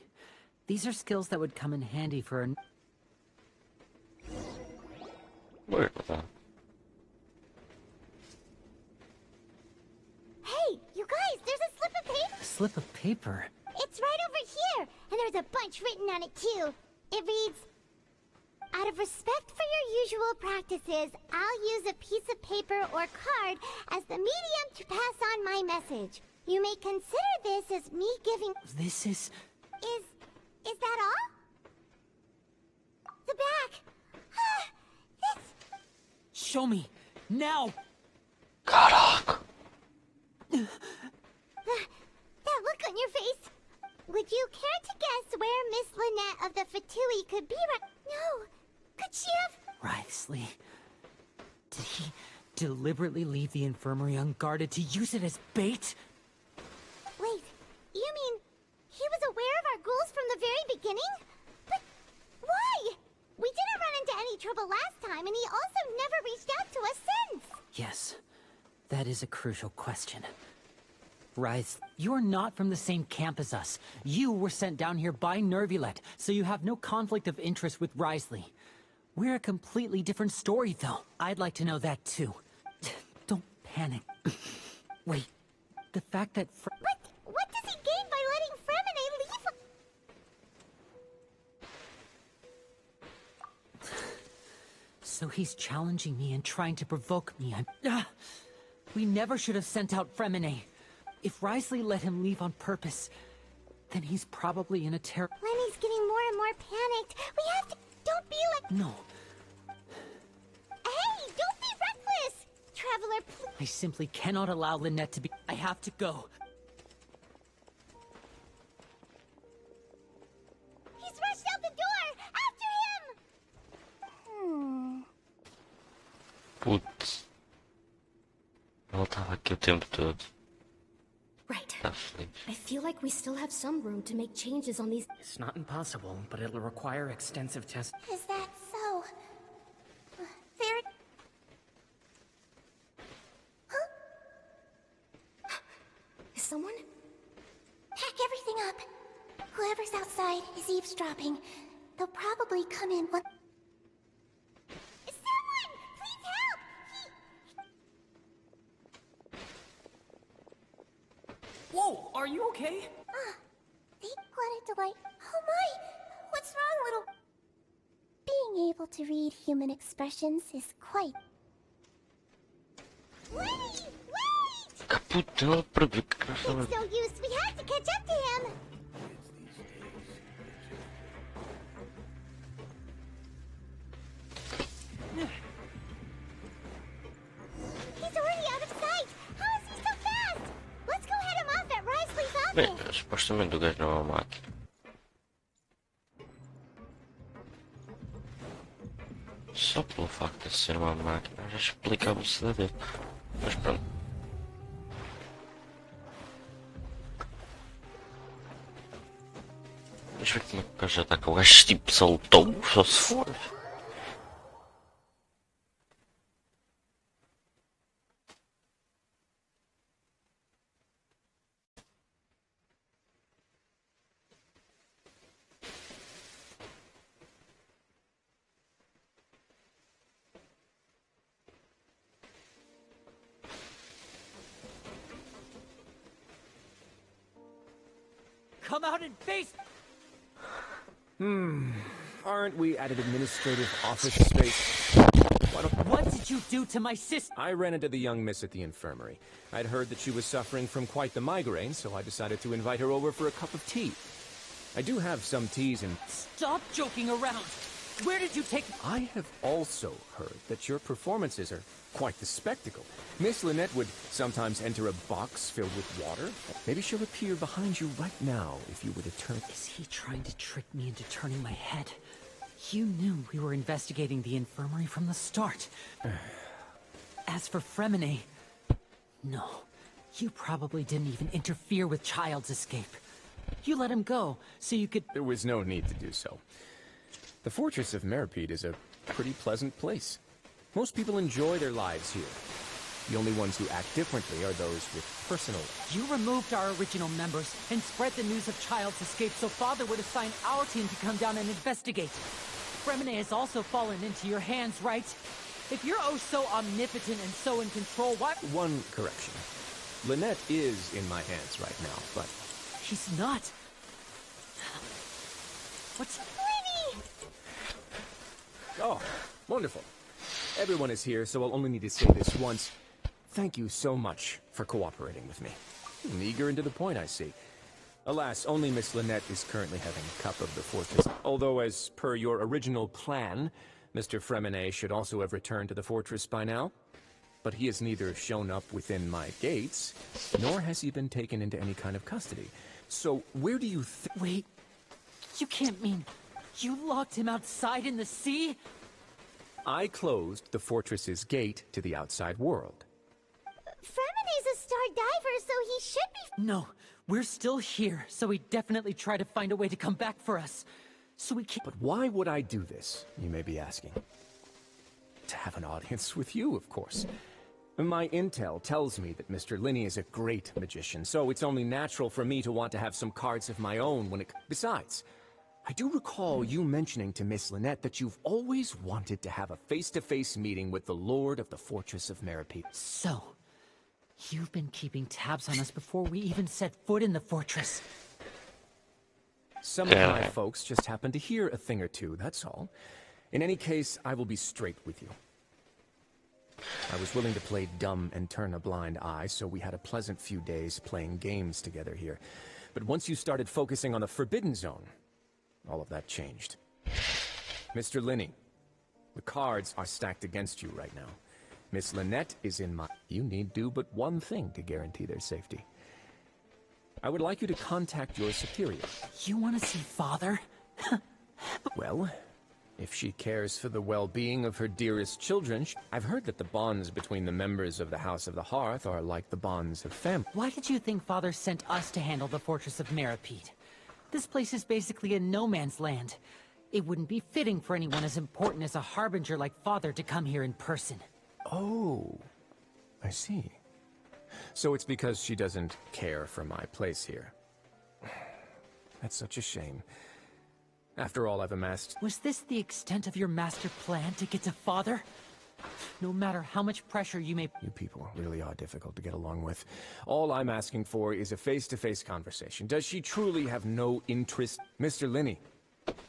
These are skills that would come in handy for a...
Where was that?
Hey, you guys, there's a slip of paper.
A slip of paper?
It's right over here, and there's a bunch written on it too. It reads, out of respect for your usual practices, I'll use a piece of paper or card as the medium to pass on my message. You may consider this as me giving...
This is...
Is that all? The back. This...
Show me! Now!
Caraca!
That look on your face. Would you care to guess where Miss Lynette of the Fatui could be right... No. Could she have...
Wriothesley. Did he deliberately leave the infirmary unguarded to use it as bait?
Wait, you mean he was aware of our goals from the very beginning? But why? We didn't run into any trouble last time, and he also never reached out to us since.
Yes, that is a crucial question. Rise, you're not from the same camp as us. You were sent down here by Nervulet, so you have no conflict of interest with Wriothesley. We're a completely different story, though. I'd like to know that, too. panic. Wait, the fact that
What does he gain by letting Fremine leave?
So he's challenging me and trying to provoke me. We never should have sent out Fremine. If Risley let him leave on purpose, then he's probably in a
Lenny's getting more and more panicked. We have to... Don't be like...
No,
Hey, don't be reckless! Traveler, please...
I simply cannot allow Lynette to be... I have to go.
He's rushed out the door! After him!
Putz. Ela tava aqui o tempo todo.
Right.
Tá feliz.
I feel like we still have some room to make changes on these.
It's not impossible, but it'll require extensive testing.
Is that so? There... Huh?
Is someone?
Pack everything up. Whoever's outside is eavesdropping. They'll probably come in one... Someone! Please help!
Whoa, are you okay?
They wanted to like... Oh my! What's wrong, little... Being able to read human expressions is quite... Wait! Wait!
Puta, ela perdeu que
It's no use. We have to catch up to him. He's already out of sight. How is he so fast? Let's go head him off at Risley's
Bem,
office.
supostamente o gajo não é uma máquina. Só pelo facto de ser uma máquina já explica a velocidade dele. Mas pronto. Deixa eu ver como é que o gajo já está com o gajo tipo saltou, só se for.
Come out and face...
Aren't we at an administrative office space?
What did you do to my sister?
I ran into the young miss at the infirmary. I'd heard that she was suffering from quite the migraine, so I decided to invite her over for a cup of tea. I do have some teas and...
Stop joking around! Where did you take...
I have also heard that your performances are quite the spectacle. Miss Lynette would sometimes enter a box filled with water. Maybe she'll appear behind you right now if you were to turn...
Is he trying to trick me into turning my head? You knew we were investigating the infirmary from the start. As for Fremine... No. You probably didn't even interfere with Child's escape. You let him go, so you could...
There was no need to do so. The fortress of Meripede is a pretty pleasant place. Most people enjoy their lives here. The only ones who act differently are those with personal...
You removed our original members and spread the news of Child's escape so Father would assign our team to come down and investigate. Fremine has also fallen into your hands, right? If you're oh so omnipotent and so in control, why...
One correction. Lynette is in my hands right now, but...
She's not. What's...
Oh, wonderful. Everyone is here, so I'll only need to say this once. Thank you so much for cooperating with me. Eager and to the point, I see. Alas, only Miss Lynette is currently having a cup of the fortress. Although, as per your original plan, Mr. Fremine should also have returned to the fortress by now. But he has neither shown up within my gates, nor has he been taken into any kind of custody. So, where do you
Wait, you can't mean... You locked him outside in the sea?
I closed the fortress's gate to the outside world.
Fremine's a star diver, so he should be...
No, we're still here, so he definitely tried to find a way to come back for us. So we can't...
But why would I do this, you may be asking? To have an audience with you, of course. My intel tells me that Mr. Linney is a great magician, so it's only natural for me to want to have some cards of my own when it... Besides, I do recall you mentioning to Miss Lynette that you've always wanted to have a face-to-face meeting with the Lord of the Fortress of Meripede.
So, You've been keeping tabs on us before we even set foot in the fortress.
Some of my folks just happened to hear a thing or two, that's all. In any case, I will be straight with you. I was willing to play dumb and turn a blind eye, so we had a pleasant few days playing games together here. But once you started focusing on the Forbidden Zone, all of that changed. Mr. Linney, the cards are stacked against you right now. Miss Lynette is in my... You need do but one thing to guarantee their safety. I would like you to contact your superior.
You want to see Father?
Well, if she cares for the well-being of her dearest children, I've heard that the bonds between the members of the House of the Hearth are like the bonds of family.
Why did you think Father sent us to handle the Fortress of Meripede? This place is basically a no-man's land. It wouldn't be fitting for anyone as important as a Harbinger like Father to come here in person.
Oh, I see. So it's because she doesn't care for my place here. That's such a shame. After all I've amassed...
Was this the extent of your master plan to get to Father? No matter how much pressure you may...
You people really are difficult to get along with. All I'm asking for is a face-to-face conversation. Does she truly have no interest? Mr. Linney,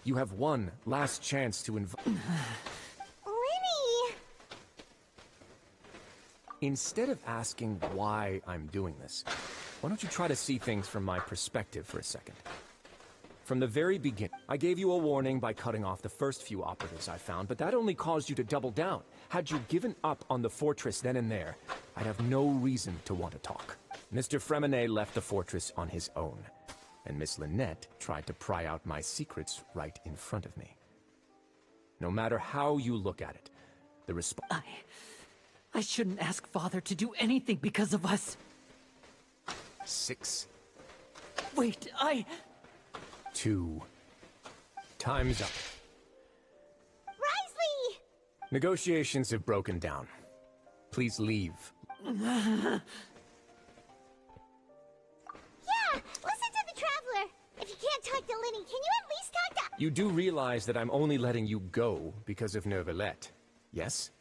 you have one last chance to invite...
Linney!
Instead of asking why I'm doing this, why don't you try to see things from my perspective for a second? From the very beginning, I gave you a warning by cutting off the first few operatives I found, but that only caused you to double down. Had you given up on the fortress then and there, I'd have no reason to want to talk. Mr. Fremenet left the fortress on his own, and Miss Lynette tried to pry out my secrets right in front of me. No matter how you look at it, the response...
I shouldn't ask Father to do anything because of us.
6.
Wait,
2. Time's up.
Risley!
Negotiations have broken down. Please leave.
Yeah, listen to the Traveler. If you can't talk to Linney, can you at least talk to...
You do realize that I'm only letting you go because of Neuvillette, yes?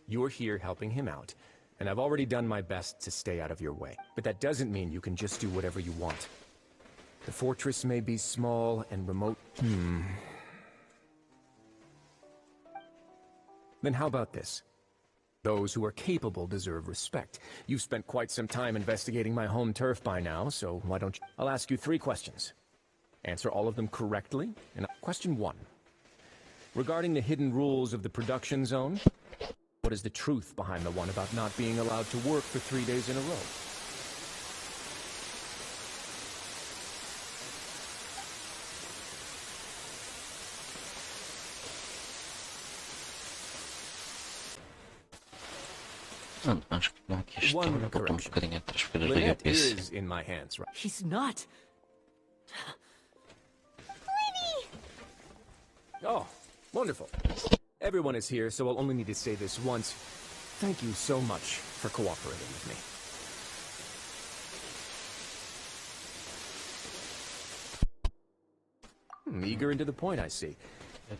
You're here helping him out, and I've already done my best to stay out of your way. But that doesn't mean you can just do whatever you want. The fortress may be small and remote. Then how about this? Those who are capable deserve respect. You've spent quite some time investigating my home turf by now, so why don't you... I'll ask you 3 questions. Answer all of them correctly. And question 1. Regarding the hidden rules of the production zone, what is the truth behind the one about not being allowed to work for 3 days in a row?
Acho que não aqui está,
One
voltou um
correction.
bocadinho atrás para ligar a
Lynette
PC.
is in my hands, right?
He's not.
Oh, wonderful. Everyone is here, so I'll only need to say this once. Thank you so much for cooperating with me. Eager and to the point, I see.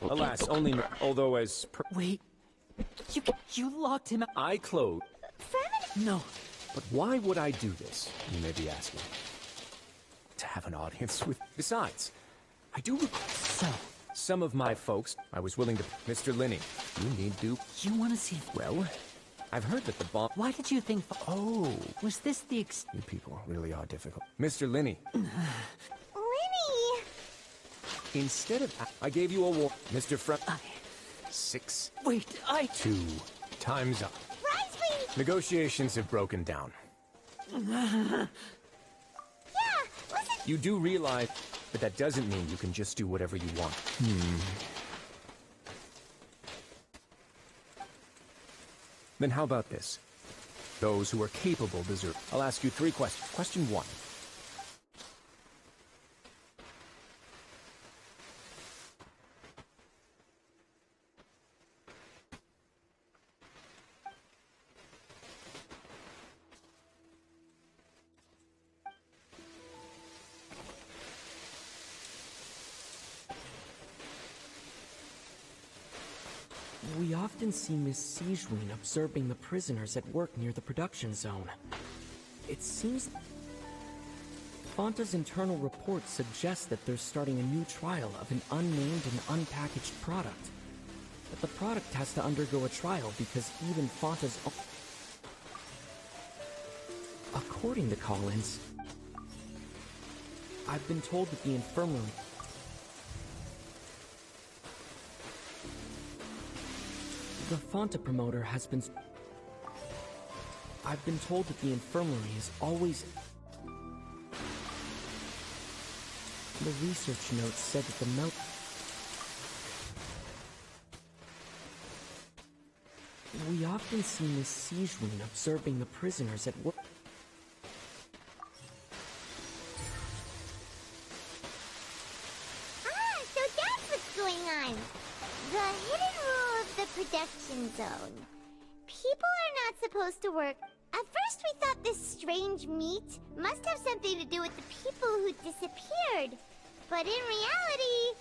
Alas, only... Although as...
Wait. You locked him out.
I closed...
No.
But why would I do this, you may be asking? To have an audience with... Besides, I do...
So...
Some of my folks, I was willing to... Mr. Linney, you need to...
You want to see...
Well, I've heard that the bomb...
Why did you think...
Oh.
Was this the
You people really are difficult. Mr. Linney.
Linney!
Instead of... I gave you a war... Mr. 6.
Wait,
2. Time's up.
Risley!
Negotiations have broken down.
Yeah, listen...
You do realize... But that doesn't mean you can just do whatever you want. Then how about this? Those who are capable deserve... I'll ask you 3 questions. Question 1.
We often see Miss Siegewin observing the prisoners at work near the production zone. It seems Fonta's internal reports suggest that they're starting a new trial of an unnamed and unpackaged product. But the product has to undergo a trial because even Fonta's own... According to Collins, I've been told that the infirmary... The Fonta promoter has been... I've been told that the infirmary is always... The research notes said that the melt... We often see Miss Sijuin observing the prisoners at work.
Ah, so that's what's going on. The hidden rule of the production zone. People are not supposed to work. At first we thought this strange meat must have something to do with the people who disappeared. But in reality,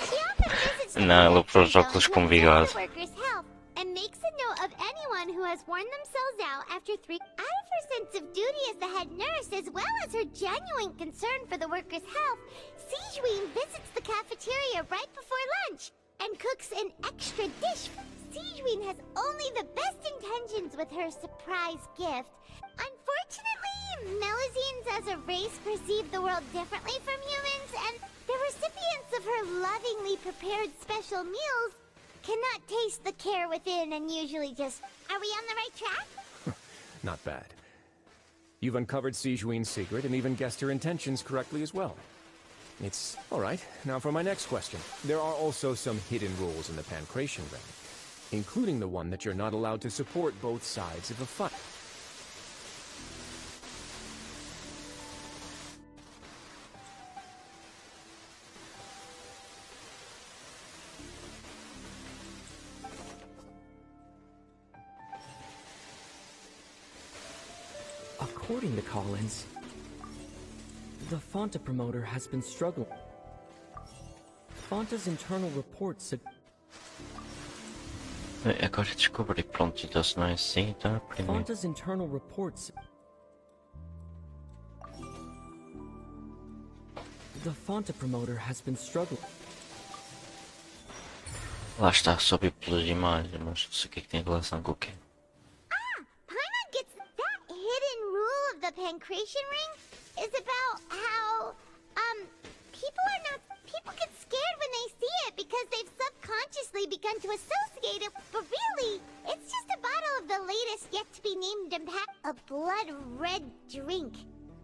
she often visits the
Não, ela para os
production
óculos
zone
com
to observe
bigode.
the workers' health and makes a note of anyone who has worn themselves out after 3. Out of her sense of duty as the head nurse, as well as her genuine concern for the workers' health, Sijuin visits the cafeteria right before lunch and cooks an extra dish. Sijuin has only the best intentions with her surprise gift. Unfortunately, Melazines as a race perceive the world differently from humans, and the recipients of her lovingly prepared special meals cannot taste the care within and usually just... Are we on the right track?
Not bad. You've uncovered Sijuin's secret and even guessed her intentions correctly as well. It's... Alright, now for my next question. There are also some hidden rules in the Pancration Ring, including the one that you're not allowed to support both sides of a fight.
According to Collins, the Fonta promoter has been struggling. Fonta's internal reports...
Agora descobri, pronto, então se não é assim, então é primeiro.
Fonta's internal reports... The Fonta promoter has been struggling.
Lá está, só vi pelas imagens, mas não sei o que é que tem relação com o quê.
The Pancration Ring is about how, people get scared when they see it because they've subconsciously begun to associate it, but really, it's just a bottle of the latest yet-to-be-named a blood-red drink.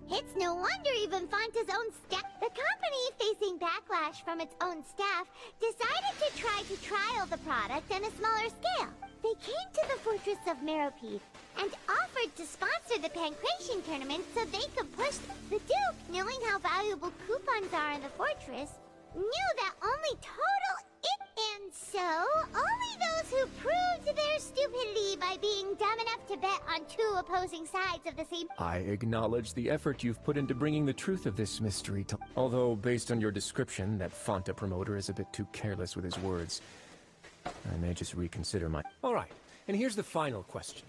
It's no wonder even Fonta's own staff, the company facing backlash from its own staff, decided to try to trial the product on a smaller scale. They came to the fortress of Meropide and offered to sponsor the Pancration tournament so they could push the Duke, knowing how valuable coupons are in the fortress, knew that only total it, and so only those who proved their stupidity by being dumb enough to bet on two opposing sides of the same...
I acknowledge the effort you've put into bringing the truth of this mystery to... Although, based on your description, that Fonta promoter is a bit too careless with his words. I may just reconsider my... Alright, and here's the final question.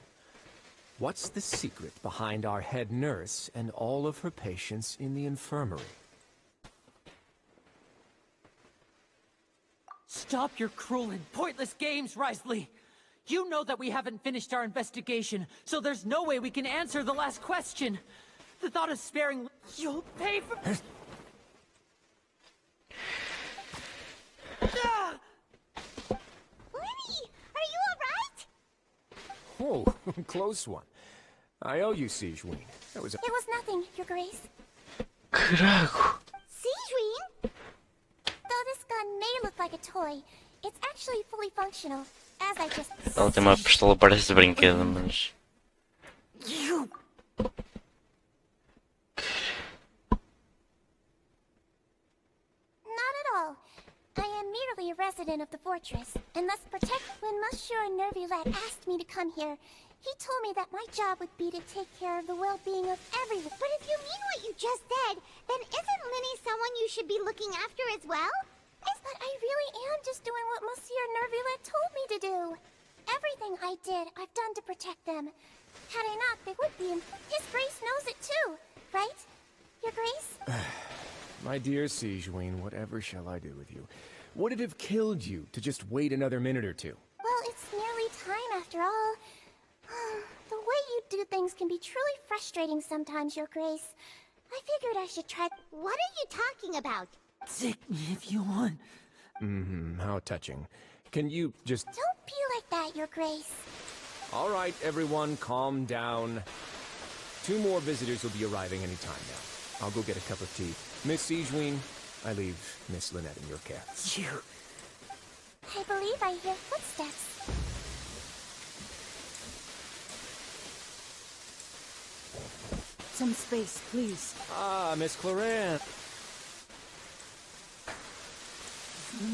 What's the secret behind our head nurse and all of her patients in the infirmary?
Stop your cruel and pointless games, Risley! You know that we haven't finished our investigation, so there's no way we can answer the last question. The thought of sparing... You'll pay for...
Oh, close one. I owe you, Sijuin. That was a...
It was nothing, Your Grace.
Caraca!
Sijuin? Though this gun may look like a toy, it's actually fully functional, as I just...
Ela tem uma pistola, parece de brinquedo, mas...
Not at all. I am merely a resident of the fortress, and must protect... When Monsieur Nervulette asked me to come here, he told me that my job would be to take care of the well-being of everyone. But if you mean what you just said, then isn't Linny someone you should be looking after as well? But I really am just doing what Monsieur Nervulette told me to do. Everything I did, I've done to protect them. Had I not, they would be. His Grace knows it too, right? Your Grace?
My dear Sijuin, whatever shall I do with you? Would it have killed you to just wait another minute or two?
Well, it's nearly time after all. The way you do things can be truly frustrating sometimes, Your Grace. I figured I should try. What are you talking about?
Take me if you want.
How touching. Can you just...
Don't be like that, Your Grace.
All right, everyone, calm down. 2 more visitors will be arriving any time now. I'll go get a cup of tea. Miss Sijuin, I leave Miss Lynette in your care.
You...
I believe I hear footsteps.
Some space, please.
Ah, Miss Cloran.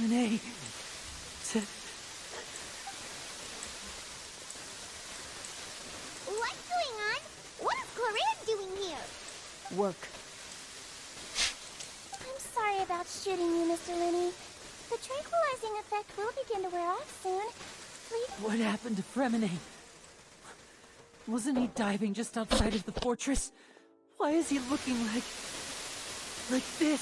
Renee.
What's going on? What is Cloran doing here?
Work.
I'm sorry about shooting you, Mr. Linney. The tranquilizing effect will begin to wear off soon. Please.
What happened to Fremine? Wasn't he diving just outside of the fortress? Why is he looking like this?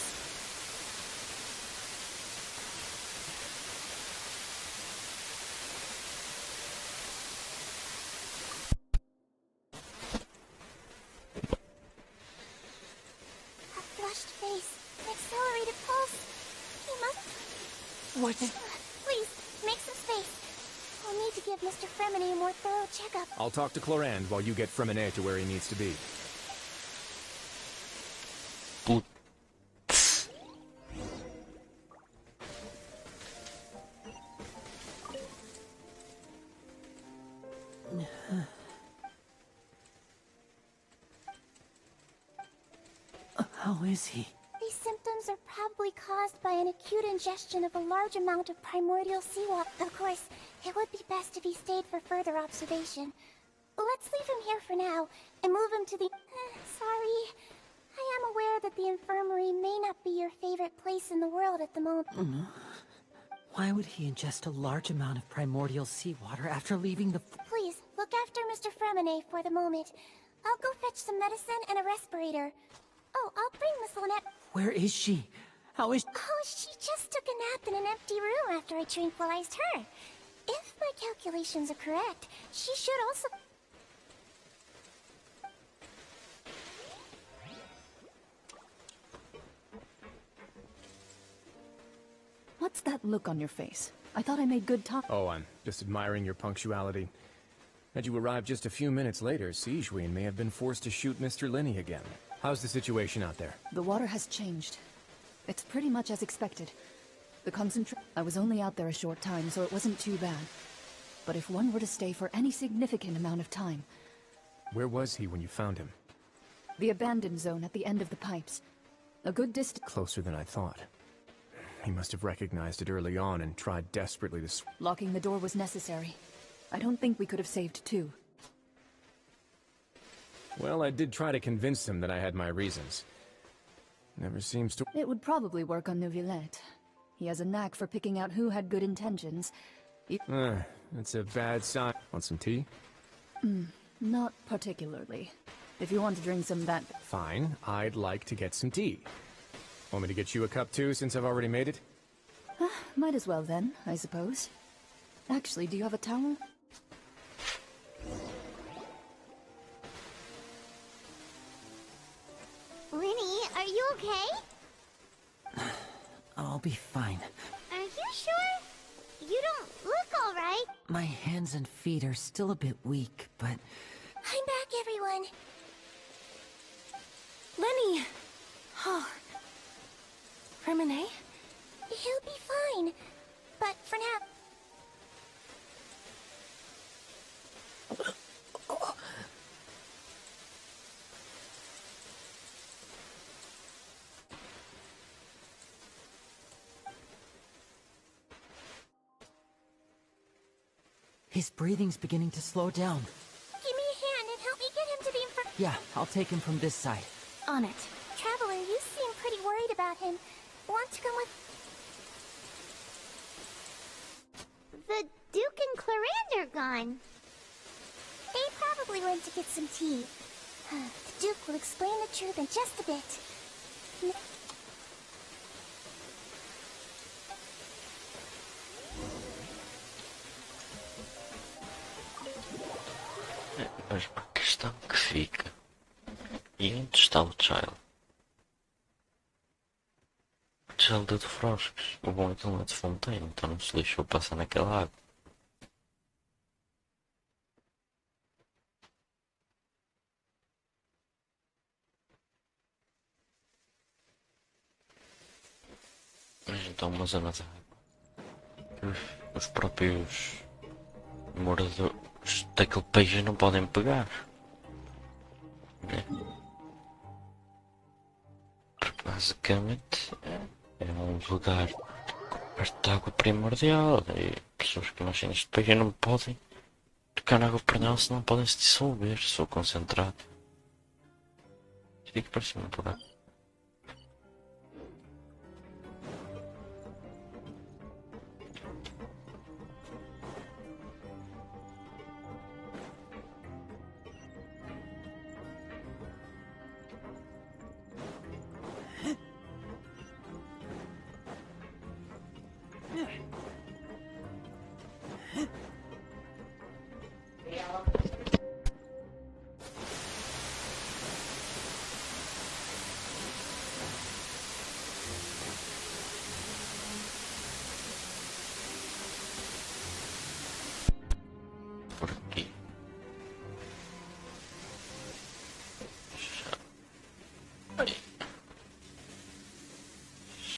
A flushed face, an accelerated pulse. He must...
What?
Please, make some space. I'll need to give Mr. Fremine a more thorough checkup.
I'll talk to Clorand while you get Fremine to where he needs to be.
How is he?
These symptoms are probably caused by an acute ingestion of a large amount of primordial seawater. Of course, it would be best if he stayed for further observation. Let's leave him here for now, and move him to the... sorry. I am aware that the infirmary may not be your favorite place in the world at the moment.
Why would he ingest a large amount of primordial seawater after leaving the...
Please, look after Mr. Fremine for the moment. I'll go fetch some medicine and a respirator. Oh, I'll bring Miss Lynette.
Where is she? How is...
Oh, she just took a nap in an empty room after I tranquilized her. If my calculations are correct, she should also...
What's that look on your face? I thought I made good time.
Oh, I'm just admiring your punctuality. Had you arrived just a few minutes later, Sijuin may have been forced to shoot Mr. Linney again. How's the situation out there?
The water has changed. It's pretty much as expected. I was only out there a short time, so it wasn't too bad. But if one were to stay for any significant amount of time...
Where was he when you found him?
The abandoned zone at the end of the pipes. A good distance...
Closer than I thought. He must have recognized it early on and tried desperately to...
Locking the door was necessary. I don't think we could have saved 2.
Well, I did try to convince him that I had my reasons. Never seems to...
It would probably work on Neuvillette. He has a knack for picking out who had good intentions.
That's a bad sign. Want some tea?
Not particularly. If you want to drink some that...
Fine, I'd like to get some tea. Want me to get you a cup too, since I've already made it?
Might as well then, I suppose. Actually, do you have a towel?
Linny, are you okay?
I'll be fine.
Are you sure? You don't look alright.
My hands and feet are still a bit weak, but...
I'm back, everyone.
Lenny! Oh. Fremine?
He'll be fine. But for now...
His breathing's beginning to slow down.
Give me a hand and help me get him to the infirmary.
Yeah, I'll take him from this side.
On it. Traveler, you seem pretty worried about him. Want to come with... The Duke and Clorand are gone. They probably quickly run to get some tea. The Duke will explain the truth in just a bit.
Mas a questão que fica... E onde está o Child? O Child deu de frosques. O bom é que ele não é de fonteira, então não se deixou passar naquela água. Mas então uma zona de água. Os próprios moradores daquele país não podem pegar. Né? Porque basicamente é um lugar perto de água primordial e pessoas que nascem neste país não podem tocar na água primordial, senão podem se dissolver, sou concentrado. Isto aqui parece-me um lugar.